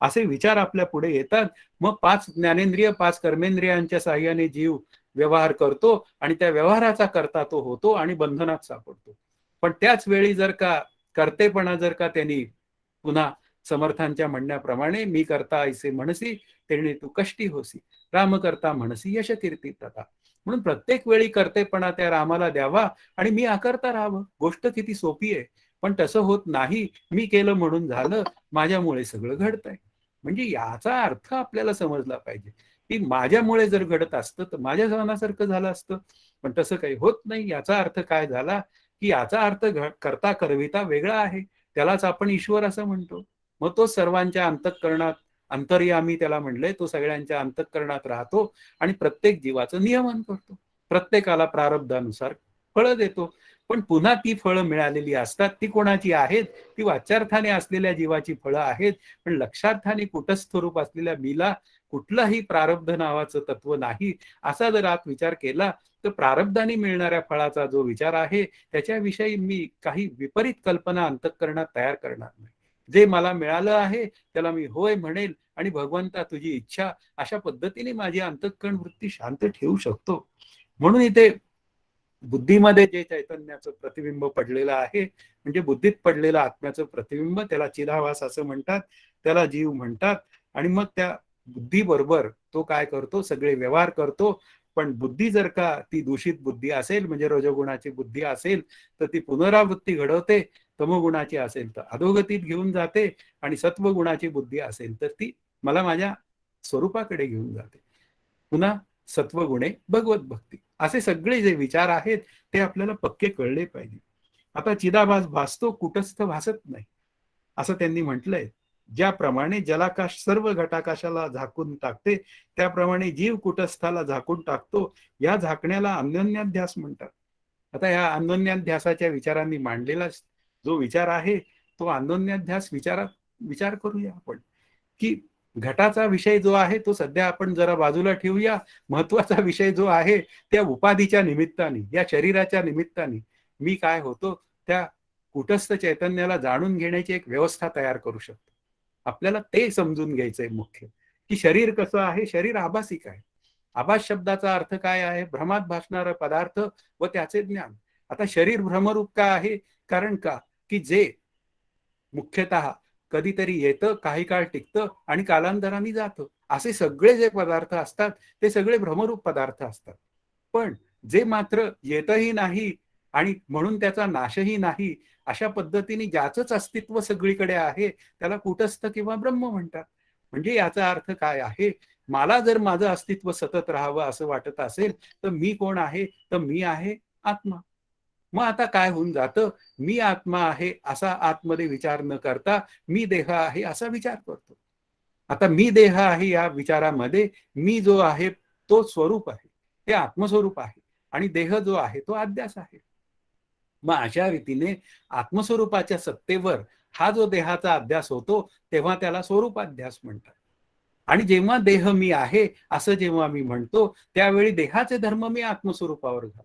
असे विचार आपल्या पुढे येतात. मग 5 ज्ञानेंद्रिय 5 कर्मेंद्रियांच्या साहाय्याने जीव व्यवहार करतो आणि त्या व्यवहाराचा करता तो होतो आणि बंधनात सापडतो. पण त्याच वेळी जर का कर्तेपणा जर का त्यांनी पुन्हा समर्थांच्या म्हणण्याप्रमाणे मी करता ऐसे म्हणसी तेणे तू कष्टी होसी, राम करता म्हणसी यश कीर्ती तथा. म्हणून प्रत्येक वेळी कर्तेपणा त्या रामाला द्यावा आणि मी अकर्ता राहावं. गोष्ट किती सोपी आहे. पण तसं होत नाही. मी केलं म्हणून झालं, माझ्यामुळे सगळं घडतंय. म्हणजे याचा अर्थ आपल्याला समजला पाहिजे की माझ्यामुळे जर घडत असतं तर माझ्या मनासारखं झालं असतं. पण तसं काही होत नाही. याचा अर्थ काय झाला की याचा अर्थ करता करविता वेगळा आहे. त्यालाच आपण ईश्वर असं म्हणतो. मग तो सर्वांच्या अंतःकरणात अंतर्यामी त्याला म्हणलंय. तो सगळ्यांच्या अंतःकरणात राहतो आणि प्रत्येक जीवाचं नियमन करतो. प्रत्येकाला प्रारब्धानुसार फळं देतो. पण पुन्हा ती फळं मिळालेली असतात. ती कोणाची आहेत? ती वाच्यार्थाने असलेल्या जीवाची फळं आहेत. पण लक्षार्थाने कुटस्थ रूप असलेल्या मीला कुठलाही प्रारब्ध नावाचं तत्व नाही. असा जर आत विचार केला तर प्रारब्धाने मिळणाऱ्या फळाचा जो विचार आहे त्याच्याविषयी मी काही विपरीत कल्पना अंतःकरणात तयार करणार नाही. जे मला मिळालं आहे त्याला मी होय म्हणेल आणि भगवंता तुझी इच्छा अशा पद्धतीने माझी अंतःकरण वृत्ती शांत ठेवू शकतो. म्हणून इथे बुद्धीमध्ये जे चैतन्याचं प्रतिबिंब पडलेलं आहे म्हणजे बुद्धीत पडलेलं आत्म्याचं प्रतिबिंब त्याला चिदाभास असं म्हणतात. त्याला जीव म्हणतात. आणि मग त्या बुद्धी बरोबर तो काय करतो? सगळे व्यवहार करतो. पण बुद्धी जर का ती दूषित बुद्धी असेल म्हणजे रजोगुणाची बुद्धी असेल तर ती पुनरावृत्ती घडवते. तमोगुणाची असेल तर अधोगतीत घेऊन जाते आणि सत्वगुणाची बुद्धी असेल तर ती मला माझ्या स्वरूपाकडे घेऊन जाते. पुन्हा सत्वगुणे भगवत भक्ती असे सगळे जे विचार आहेत ते आपल्याला पक्के कळले पाहिजे. आता चिदाभास भासतो कुटस्थ भासत नाही असं त्यांनी म्हटलंय. ज्याप्रमाणे जलाकाश सर्व घटाकाशाला झाकून टाकते त्याप्रमाणे जीव कुटस्थाला झाकून टाकतो. या झाकण्याला अन्योन्याध्यास म्हणतात. आता या अन्योन्याध्यासाच्या विचारांनी मांडलेला जो विचार आहे तो अन्योन्याध्यास विचार करूया आपण की घटाचा विषय जो आहे तो सध्या आपण जरा बाजूला ठेवूया. महत्वाचा विषय जो आहे त्या उपाधीच्या निमित्ताने या शरीराच्या निमित्ताने मी काय होतो त्या कुटस्थ चैतन्याला जाणून घेण्याची एक व्यवस्था तयार करू शकतो. आपल्याला ते समजून घ्यायचंय मुख्य की शरीर कसं आहे. शरीर आभासिक आहे. आभास शब्दाचा अर्थ काय आहे? भ्रमात भासणारा पदार्थ व त्याचे ज्ञान. आता शरीर भ्रमरूप का आहे? कारण का की जे मुख्यतः कधीतरी येतं, काही काळ टिकतं आणि कालांतराने जातं. असे सगळे जे पदार्थ असतात ते सगळे भ्रमरूप पदार्थ असतात. पण जे मात्र येतही नाही आणि म्हणून त्याचा नाशही नाही, अशा पद्धतीने ज्याचंच अस्तित्व सगळीकडे आहे त्याला कूटस्थ किंवा ब्रह्म म्हणतात. म्हणजे याचा अर्थ काय आहे? मला जर माझं अस्तित्व सतत राहावं असं वाटत असेल तर मी कोण आहे? तर मी आहे आत्मा. मग आता काय होऊन जातं, मी आत्मा आहे असा आतमध्ये विचार न करता मी देह आहे असा विचार करतो. आता मी देह आहे या विचारामध्ये मी जो आहे तो स्वरूप आहे, ते आत्मस्वरूप आहे आणि देह जो आहे तो अध्यास आहे. मग अशा रीतीने आत्मस्वरूपाच्या सत्तेवर हा जो देहाचा अध्यास होतो तेव्हा त्याला स्वरूपाध्यास म्हणतात. आणि जेव्हा देह मी आहे असं जेव्हा मी म्हणतो त्यावेळी देहाचे धर्म मी आत्मस्वरूपावर घालतो,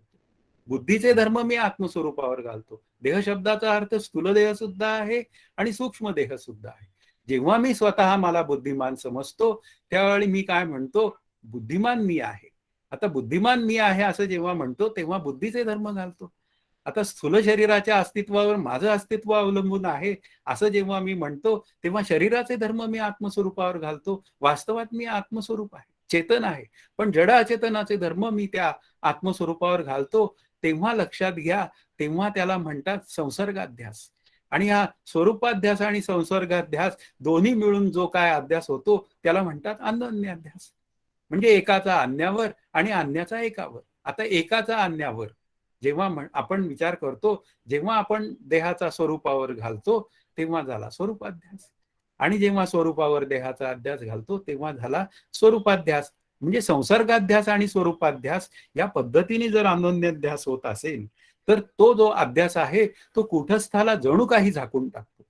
बुद्धीचे धर्म मी आत्मस्वरूपावर घालतो. देह शब्दाचा अर्थ स्थूल देह सुद्धा आहे आणि सूक्ष्म देह सुद्धा आहे. जेव्हा मी स्वतः मला बुद्धिमान समजतो त्यावेळी मी काय म्हणतो? बुद्धिमान मी आहे. आता बुद्धिमान मी आहे असं जेव्हा म्हणतो तेव्हा बुद्धीचे धर्म घालतो. आता स्थूल शरीराच्या अस्तित्वावर माझं अस्तित्व अवलंबून आहे असं जेव्हा मी म्हणतो तेव्हा शरीराचे धर्म मी आत्मस्वरूपावर घालतो. वास्तवात मी आत्मस्वरूप आहे, चेतन आहे, पण जड अचेतनाचे धर्म मी त्या आत्मस्वरूपावर घालतो. तेव्हा लक्षात घ्या, तेव्हा त्याला म्हणतात संसर्गाध्यास. आणि हा स्वरूपाध्यास आणि संसर्गाध्यास दोन्ही मिळून जो काय अध्यास होतो त्याला म्हणतात अन्योन्याध्यास. म्हणजे एकाचा अन्यावर आणि अन्याचा एकावर. आता एकाचा अन्यावर जेव्हा आपण विचार करतो, जेव्हा आपण देहाचा स्वरूपावर घालतो तेव्हा झाला स्वरूपाध्यास, आणि जेव्हा स्वरूपावर देहाचा अध्यास घालतो तेव्हा झाला स्वरूपाध्यास. म्हणजे संसर्गाध्यास आणि स्वरूपाध्यास या पद्धतीने जर अन्योन्याध्यास होत असेल तर तो जो अध्यास आहे तो कुठस्थाला जणू काही झाकून टाकतो.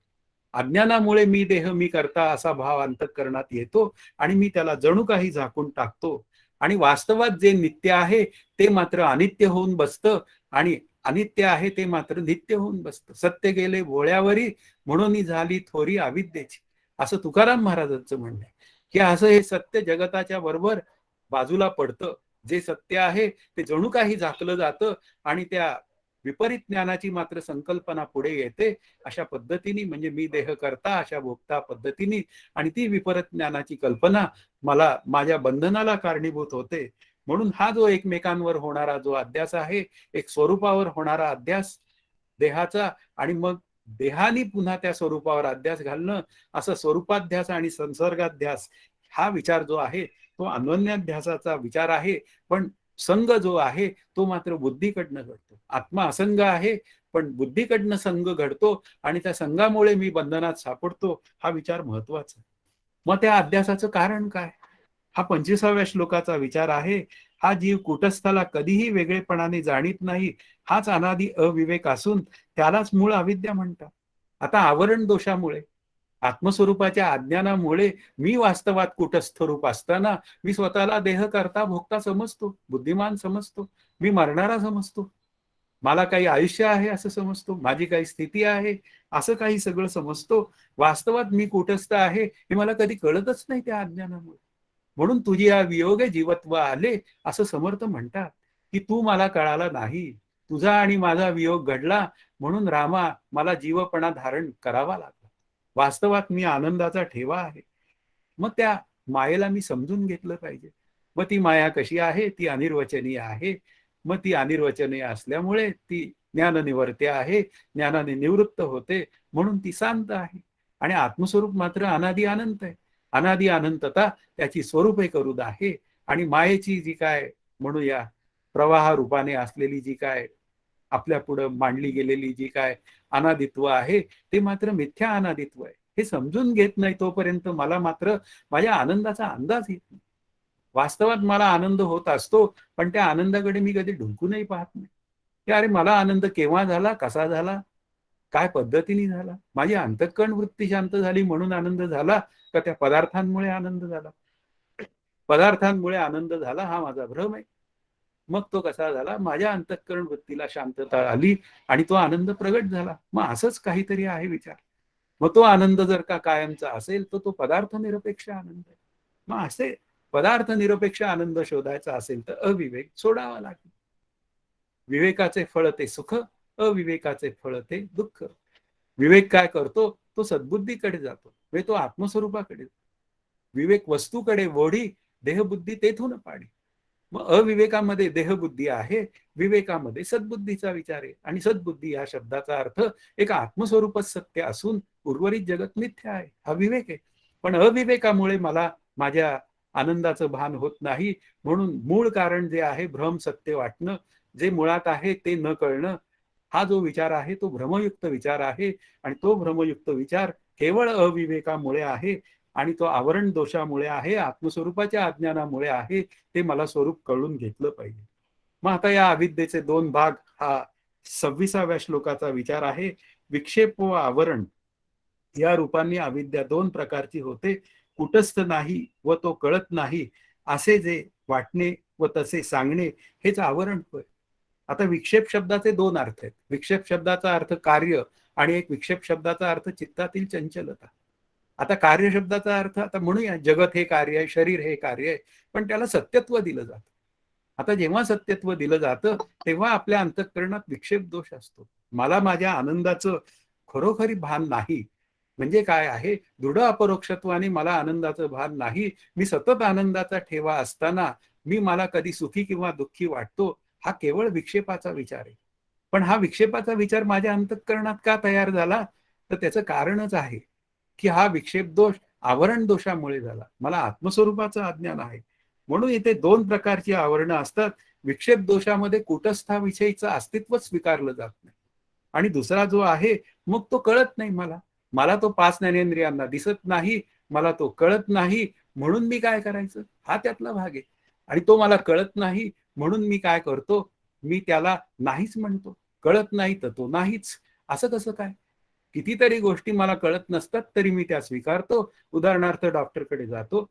अज्ञानामुळे मी देह मी करता असा भाव अंतःकरणात येतो आणि मी त्याला जणू काही झाकून टाकतो. आणि वास्तवात जे नित्य आहे ते मात्र अनित्य होऊन बसतं आणि अनित्य आहे ते मात्र नित्य होऊन बसतं. सत्य गेले भोळ्यावरी म्हणून झाली थोरी अविद्येची, असं तुकाराम महाराजांचं म्हणणं आहे. की असं हे सत्य जगताच्या बरोबर बाजूला पडतं. जे सत्य आहे ते जणू काही झाकलं जातं आणि त्या विपरीत ज्ञानाची मात्र संकल्पना पुढे येते. अशा पद्धतीने म्हणजे मी देह करता अशा भोगता पद्धतीने आणि ती विपरीत ज्ञानाची कल्पना मला माझ्या बंधनाला कारणीभूत होते. म्हणून हा जो एकमेकांवर होणारा जो अध्यास आहे, एक स्वरूपावर होणारा अध्यास देहाचा आणि मग देहानी पुन्हा त्या स्वरूपावर अध्यास घालणं, असं स्वरूपाध्यास आणि संसर्गाध्यास हा विचार जो आहे तो अन्योन्याध्यासाचा विचार आहे. पण संघ जो आहे तो मात्र बुद्धीकडनं घडतो. आत्मा असंग आहे पण बुद्धीकडनं संघ घडतो आणि त्या संघामुळे मी बंधनात सापडतो. हा विचार महत्वाचा. मग त्या अध्यासाचं कारण काय? हा 25व्या श्लोकाचा विचार आहे. हा जीव कुटस्थाला कधीही वेगळेपणाने जाणीत नाही, हाच अनादी अविवेक असून त्यालाच मूळ अविद्या म्हणतात. आता आवरण दोषामुळे, आत्मस्वरूपाच्या अज्ञानामुळे मी वास्तवात कुटस्थ रूप असताना मी स्वतःला देह करता भोगता समजतो, बुद्धिमान समजतो, मी मरणारा समजतो, मला काही आयुष्य आहे असं समजतो, माझी काही स्थिती आहे असं काही सगळं समजतो. वास्तवात मी कुटस्थ आहे हे मला कधी कळतच नाही त्या अज्ञानामुळे. म्हणून तुझी या वियोग जीवत्व आले असं समर्थ म्हणतात. की तू मला कळाला नाही, तुझा आणि माझा वियोग घडला म्हणून रामा मला जीवपणा धारण करावा लागला. वास्तवात मी आनंदाचा ठेवा आहे. मग त्या मायेला मी समजून घेतलं पाहिजे. मग ती माया कशी आहे? ती अनिर्वचनीय आहे. मग ती अनिर्वचनीय असल्यामुळे ती ज्ञाननिवर्त्य आहे, ज्ञानाने निवृत्त होते म्हणून ती शांत आहे. आणि आत्मस्वरूप मात्र अनादि अनंत आहे. अनादि अनंतता त्याची स्वरूपे करूद आहे. आणि मायेची जी काय म्हणूया प्रवाह रूपाने असलेली जी काय आपल्या पुढे मांडली गेलेली जी काय अनादित्व आहे ते मात्र मिथ्या अनादित्व आहे. हे समजून घेत नाही तोपर्यंत मला मात्र माझ्या आनंदाचा अंदाज येत नाही. वास्तवात मला आनंद होत असतो पण त्या आनंदाकडे मी कधी ढुंकूनही पाहत नाही की अरे मला आनंद केव्हा झाला, कसा झाला, काय पद्धतीने झाला, माझी अंतःकरण वृत्ती शांत झाली म्हणून आनंद झाला का त्या पदार्थांमुळे आनंद झाला. पदार्थांमुळे आनंद झाला हा माझा भ्रम आहे. मग तो कसा झाला? माझ्या अंतःकरण वृत्तीला शांतता आली आणि तो आनंद प्रगट झाला. मग असंच काहीतरी आहे विचार. मग तो आनंद जर का कायमचा असेल तर तो पदार्थ निरपेक्ष आनंद आहे. मग असे पदार्थ निरपेक्ष आनंद शोधायचा असेल तर अविवेक सोडावा लागेल. विवेकाचे फळ ते सुख, अविवेकाचे फळ ते दुःख. विवेक काय करतो? तो सद्बुद्धीकडे जातो, तो आत्मस्वरूपाकडे. विवेक वस्तूकडे ओढी, देहबुद्धी तेथून पाडी. मग अविवेकामध्ये देहबुद्धी आहे, विवेकामध्ये सद्बुद्धीचा विचार आहे. आणि सद्बुद्धी या शब्दाचा अर्थ एक आत्मस्वरूपच सत्य असून उर्वरित जगत मिथ्या आहे, हा विवेक आहे. पण अविवेकामुळे मला माझ्या आनंदाचं भान होत नाही. म्हणून मूळ कारण जे आहे भ्रम सत्य वाटणं, जे मुळात आहे ते न कळणं, हा जो विचार आहे तो भ्रमयुक्त विचार आहे. आणि तो भ्रमयुक्त विचार केवळ अविवेकामुळे आहे आणि तो आवरण दोषामुळे आहे, आत्मस्वरूपाच्या अज्ञानामुळे आहे. ते मला स्वरूप कळून घेतलं पाहिजे. मग आता या अविद्येचे दोन भाग, हा 26व्या श्लोकाचा विचार आहे. विक्षेप व आवरण या रूपांनी अविद्या दोन प्रकारची होते. कुटस्थ नाही व तो कळत नाही असे जे वाटणे व तसे सांगणे हेच आवरण होय. आता विक्षेप शब्दाचे दोन अर्थ आहेत. विक्षेप शब्दाचा अर्थ कार्य आणि एक विक्षेप शब्दाचा अर्थ चित्तातील चंचलता. आता कार्य शब्दाचा अर्थ आता म्हणूया जगत हे कार्य आहे, शरीर हे कार्य आहे, पण त्याला सत्यत्व दिलं जातं. आता जेव्हा सत्यत्व दिलं जातं तेव्हा आपल्या अंतःकरणात विक्षेप दोष असतो. मला माझ्या आनंदाचं खरोखरी भान नाही. म्हणजे काय आहे? दृढ अपरोक्षत्वाने मला आनंदाचं भान नाही. मी सतत आनंदाचा ठेवा असताना मी मला कधी सुखी किंवा दुःखी वाटतो, हा केवळ विक्षेपाचा विचार आहे. पण हा विक्षेपाचा विचार माझ्या अंतःकरणात का तयार झाला? तर त्याचं कारणच आहे की हा विक्षेप दोष आवरण दोषामुळे झाला. मला आत्मस्वरूपाचं अज्ञान आहे. म्हणून इथे दोन प्रकारची आवरणं असतात. विक्षेप दोषामध्ये कुटस्थाविषयीचं अस्तित्व स्वीकारलं जात नाही. आणि दुसरा जो आहे मग तो कळत नाही मला. मला तो 5 ज्ञानेंद्रियांना दिसत नाही, मला तो कळत नाही, म्हणून मी काय करायचं? हा त्यातला भाग आहे. आणि तो मला कळत नाही म्हणून मी काय करतो? मी त्याला नाहीच म्हणतो. कळत नाही तर तो नाहीच. असं कसं काय? कितीतरी गोष्टी मला कळत नसतात तरी मी त्या स्वीकारतो. उदाहरणार्थ डॉक्टरकडे जातो.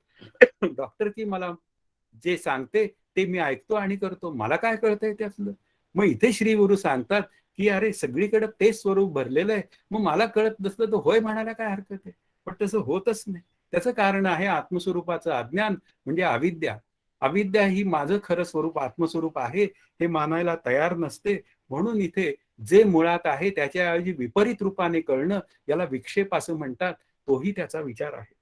डॉक्टर की मला जे सांगते ते मी ऐकतो आणि करतो. मला काय कळतंय त्यातलं? मग इथे श्री गुरु सांगतात की अरे सगळीकडे तेच स्वरूप भरलेलं आहे, मग मला कळत नसलं तर होय म्हणायला काय हरकत आहे? पण तसं होतच नाही. त्याचं कारण आहे आत्मस्वरूपाचं अज्ञान, म्हणजे अविद्या. अविद्या ही माझं खरं स्वरूप आत्मस्वरूप आहे हे मानायला तयार नसते. म्हणून इथे जे मुळात आहे त्याच्याऐवजी विपरीत रूपाने कळणं, याला विक्षेप असं म्हणतात. तोही त्याचा विचार आहे.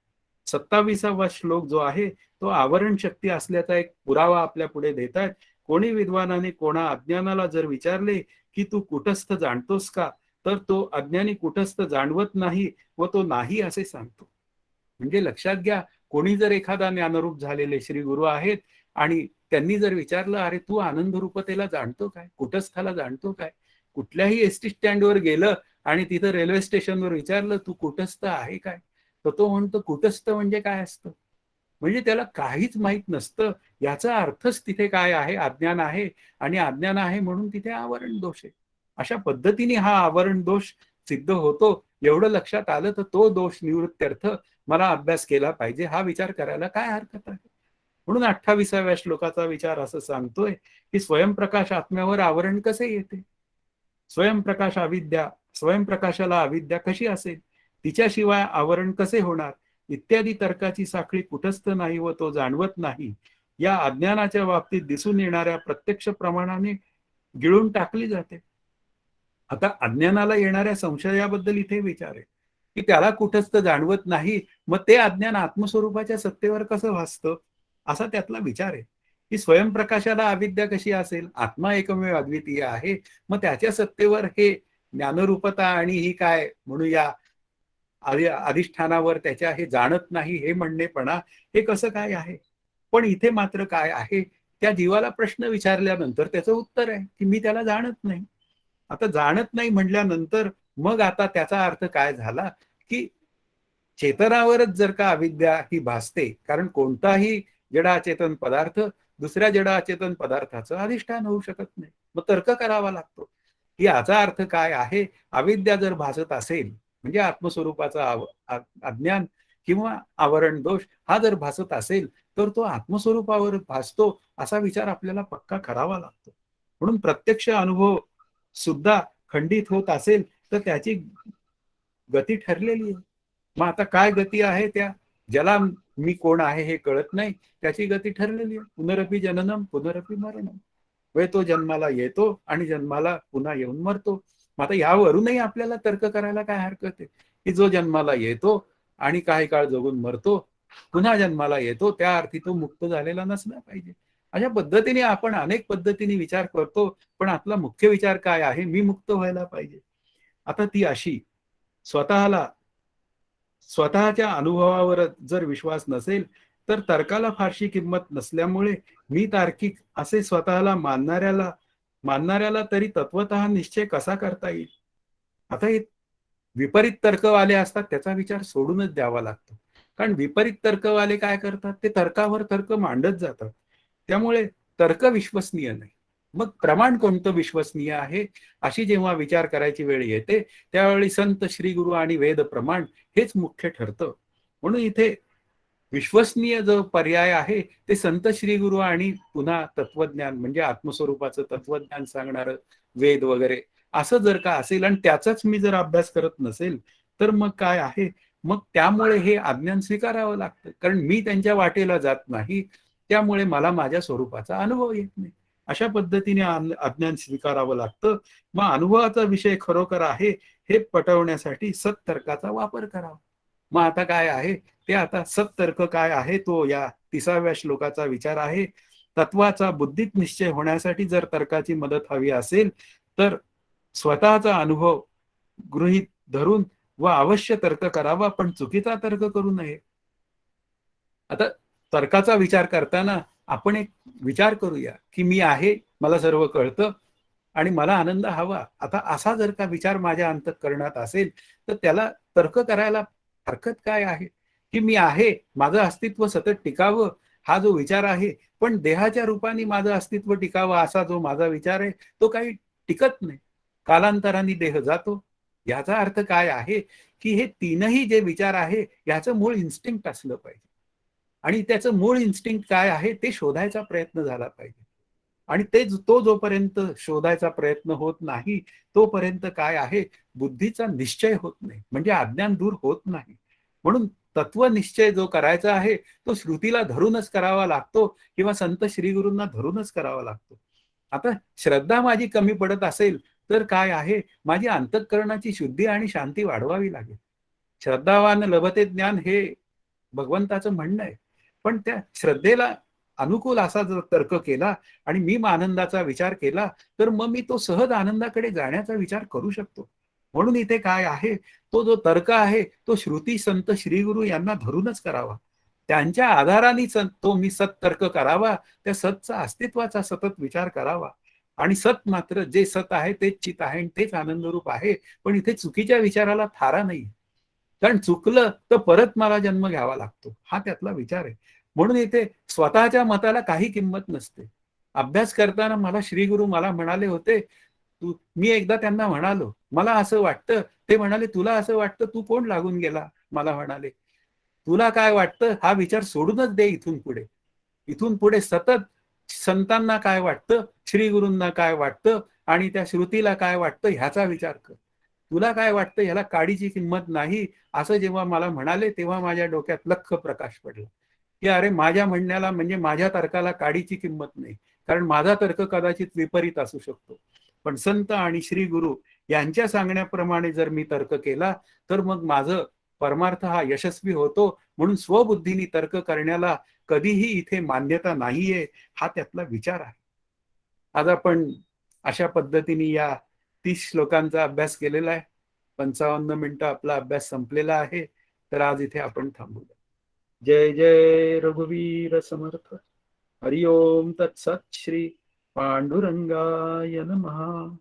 27वा श्लोक जो आहे तो आवरण शक्ती असल्याचा एक पुरावा आपल्या पुढे देत आहेत. कोणी विद्वानाने कोणा अज्ञानाला जर विचारले की तू कुटस्थ जाणतोस का, तर तो अज्ञानी कुटस्थ जाणवत नाही व तो नाही असे सांगतो. म्हणजे लक्षात घ्या, कोणी जर एखादा ज्ञानरूप झालेले श्री गुरु आहेत आणि त्यांनी जर विचारलं अरे तू आनंद रूपतेला जाणतो काय, कुटस्थाला जाणतो काय, कुठल्याही एसटी स्टँडवर गेलं आणि तिथं रेल्वे स्टेशनवर विचारलं तू कुटस्थ आहे काय, तर तो म्हणतो कुटस्थ म्हणजे काय असतं? म्हणजे त्याला काहीच माहित नसतं. याचा अर्थच तिथे काय आहे? अज्ञान आहे. आणि अज्ञान आहे म्हणून तिथे आवरण दोष आहे. अशा पद्धतीने हा आवरण दोष सिद्ध होतो. एवढं लक्षात आलं तर तो दोष निवृत्त्यर्थ मला अभ्यास केला पाहिजे, हा विचार करायला काय हरकत आहे? म्हणून 28व्या श्लोकाचा विचार असं सांगतोय की स्वयंप्रकाश आत्म्यावर आवरण कसे येते? स्वयंप्रकाश अविद्या, स्वयंप्रकाशाला अविद्या कशी असेल? तिच्याशिवाय आवरण कसे होणार? इत्यादी तर्काची साखळी कुटस्थ नाही व तो जाणवत नाही, या अज्ञानाच्या बाबतीत दिसून येणाऱ्या प्रत्यक्ष प्रमाणाने गिळून टाकली जाते. आता अज्ञानाला येणाऱ्या संशयाबद्दल इथे विचार आहे की त्याला कुटस्थ जाणवत नाही, मग ते अज्ञान आत्मस्वरूपाच्या सत्तेवर कसं भासतं, असा त्यातला विचार आहे. की स्वयंप्रकाशाला अविद्या कशी असेल? आत्मा एकमेव अद्वितीय आहे, मग त्याच्या सत्तेवर हे ज्ञानरूपता आणि ही काय म्हणूया अधिष्ठानावर त्याच्या हे जाणत नाही हे म्हणणेपणा, हे कसं काय आहे? पण इथे मात्र काय आहे, त्या जीवाला प्रश्न विचारल्यानंतर त्याचं उत्तर आहे की मी त्याला जाणत नाही. आता जाणत नाही म्हटल्यानंतर मग आता त्याचा अर्थ काय झाला की चेतनावरच जर का अविद्या ही भासते, कारण कोणताही जडाचेतन पदार्थ दुसऱ्या जडाचेतन पदार्थाचं अधिष्ठान होऊ शकत नाही, मग तर्क करावा लागतो की याचा अर्थ काय आहे. अविद्या जर भासत असेल म्हणजे आत्मस्वरूपाचा अज्ञान किंवा आवरण दोष हा जर भासत असेल तर तो आत्मस्वरूपावर भासतो, असा विचार आपल्याला पक्का करावा लागतो. म्हणून प्रत्यक्ष अनुभव सुद्धा खंडित होत असेल तर त्याची गती ठरलेली आहे. मग आता काय गती आहे? त्या ज्याला मी कोण आहे हे कळत नाही, त्याची गती ठरलेली आहे. पुनरपी जननम पुनरपी मरणम. वे तो जन्माला येतो आणि जन्माला पुन्हा येऊन मरतो. मग आता यावरूनही आपल्याला तर्क करायला काय हरकत आहे, की जो जन्माला येतो आणि काही काळ जगून मरतो, पुन्हा जन्माला येतो, त्या अर्थी तो मुक्त झालेला नसला पाहिजे. अशा पद्धतीने आपण अनेक पद्धतीने विचार करतो, पण आपला मुख्य विचार काय आहे, मी मुक्त व्हायला पाहिजे. आता ती अशी स्वतःला स्वतःच्या अनुभवावर जर विश्वास नसेल, तर तर्काला फारशी किंमत नसल्यामुळे मी तार्किक असे स्वतःला मानणाऱ्याला तरी तत्वतः निश्चय कसा करता येईल. आता हे विपरीत तर्कवाले असतात, त्याचा विचार सोडूनच द्यावा लागतो. कारण विपरीत तर्कवाले काय करतात, ते तर्कावर तर्क मांडत जातात. त्यामुळे तर्क विश्वसनीय नाही. मग प्रमाण कोणतं विश्वसनीय आहे, अशी जेव्हा विचार करायची वेळ येते, त्यावेळी संत, श्री गुरु आणि वेद प्रमाण हेच मुख्य ठरतं. म्हणून इथे विश्वसनीय जो पर्याय आहे, ते संत, श्री गुरु आणि पुन्हा तत्वज्ञान म्हणजे आत्मस्वरूपाचं तत्वज्ञान सांगणारं वेद वगैरे असं जर का असेल आणि त्याचाच मी जर अभ्यास करत नसेल, तर मग काय आहे, मग त्यामुळे हे अज्ञान स्वीकारावं लागतं. कारण मी त्यांच्या वाटेला जात नाही, त्यामुळे मला माझ्या स्वरूपाचा अनुभव येत नाही. अशा पद्धतीने अज्ञान स्वीकारावं लागतं. मग अनुभवाचा विषय खरोखर आहे हे पटवण्यासाठी सत्तर्काचा वापर करावा. मग आता काय आहे, ते आता सत्तर्क काय आहे, तो या 30व्या श्लोकाचा विचार आहे. तत्वाचा बुद्धीत निश्चय होण्यासाठी जर तर्काची मदत हवी असेल, तर स्वतःचा अनुभव गृहीत धरून व अवश्य तर्क करावा, पण चुकीचा तर्क करू नये. आता तर्काचा विचार करताना आपण एक विचार करूया, की मी आहे, मला सर्व कळतं आणि मला आनंद हवा. आता असा जर का विचार माझ्या अंतःकरणात असेल, तर त्याला तर्क करायला हरकत काय आहे, की मी आहे, माझं अस्तित्व सतत टिकावं, हा जो विचार आहे. पण देहाच्या रूपाने माझं अस्तित्व टिकावं असा जो माझा विचार आहे, तो काही टिकत नाही. कालांतराने देह जातो. याचा अर्थ काय आहे, की हे तीनही जे विचार आहे, याचं मूळ इन्स्टिंक्ट असलं पाहिजे. आणि त्याचं मूळ इन्स्टिंक्ट काय आहे, ते शोधायचा प्रयत्न झाला पाहिजे. आणि तो जोपर्यंत शोधायचा प्रयत्न होत नाही, तोपर्यंत काय आहे, बुद्धीचा निश्चय होत नाही. म्हणजे अज्ञान दूर होत नाही. म्हणून तत्वनिश्चय जो करायचा आहे, तो श्रुतीला धरूनच करावा लागतो किंवा संत श्रीगुरूंना धरूनच करावा लागतो. आता श्रद्धा माझी कमी पडत असेल, तर काय आहे, माझी अंतःकरणाची शुद्धी आणि शांती वाढवावी लागेल. श्रद्धावान लभते ज्ञान हे भगवंताचं म्हणणं आहे. पण त्या श्रद्धेला अनुकूल असा जर तर्क केला आणि मी आनंदाचा विचार केला, तर मग मी तो सहज आनंदाकडे जाण्याचा विचार करू शकतो. म्हणून इथे काय आहे, तो जो तर्क आहे, तो श्रुती, संत, श्रीगुरु यांना धरूनच करावा. त्यांच्या आधाराने तो मी सत्तर्क करावा, त्या सतचा अस्तित्वाचा सतत विचार करावा. आणि सत मात्र जे सत आहे तेच चित आहे आणि तेच आनंदरूप आहे. पण इथे चुकीच्या विचाराला थारा नाही. कारण चुकलं तर परत मला जन्म घ्यावा लागतो, हा त्यातला विचार आहे. म्हणून इथे स्वतःच्या मताला काही किंमत नसते. अभ्यास करताना मला श्रीगुरु मला म्हणाले होते, मी एकदा त्यांना म्हणालो, मला असं वाटतं. ते म्हणाले, तुला असं वाटतं, तू कोण लागून गेला. मला म्हणाले, तुला काय वाटतं हा विचार सोडूनच दे. इथून पुढे सतत संतांना काय वाटतं, श्रीगुरूंना काय वाटतं आणि त्या श्रुतीला काय वाटतं ह्याचा विचार कर. तुला काय वाटतं ह्याला काडीची किंमत नाही. असं जेव्हा मला म्हणाले, तेव्हा माझ्या डोक्यात लख्ख प्रकाश पडला, की अरे, माझ्या म्हणण्याला म्हणजे माझ्या तर्काला काडीची किंमत नाही. कारण माझा तर्क कदाचित विपरीत असू शकतो. पण संत आणि श्री गुरु यांच्या सांगण्याप्रमाणे जर मी तर्क केला, तर मग माझं परमार्थ हा यशस्वी होतो. म्हणून स्वबुद्धीने तर्क करण्याला कधीही इथे मान्यता नाहीये, हा त्यातला विचार आहे. आज आपण अशा पद्धतीने या 30 श्लोकांचा अभ्यास केलेला आहे. 55 मिनिटं आपला अभ्यास संपलेला आहे. तर आज इथे आपण थांबूया. जय जय रघुवीर समर्थ. हरि ओम तत्सत. श्री पांडुरंगाय नमः.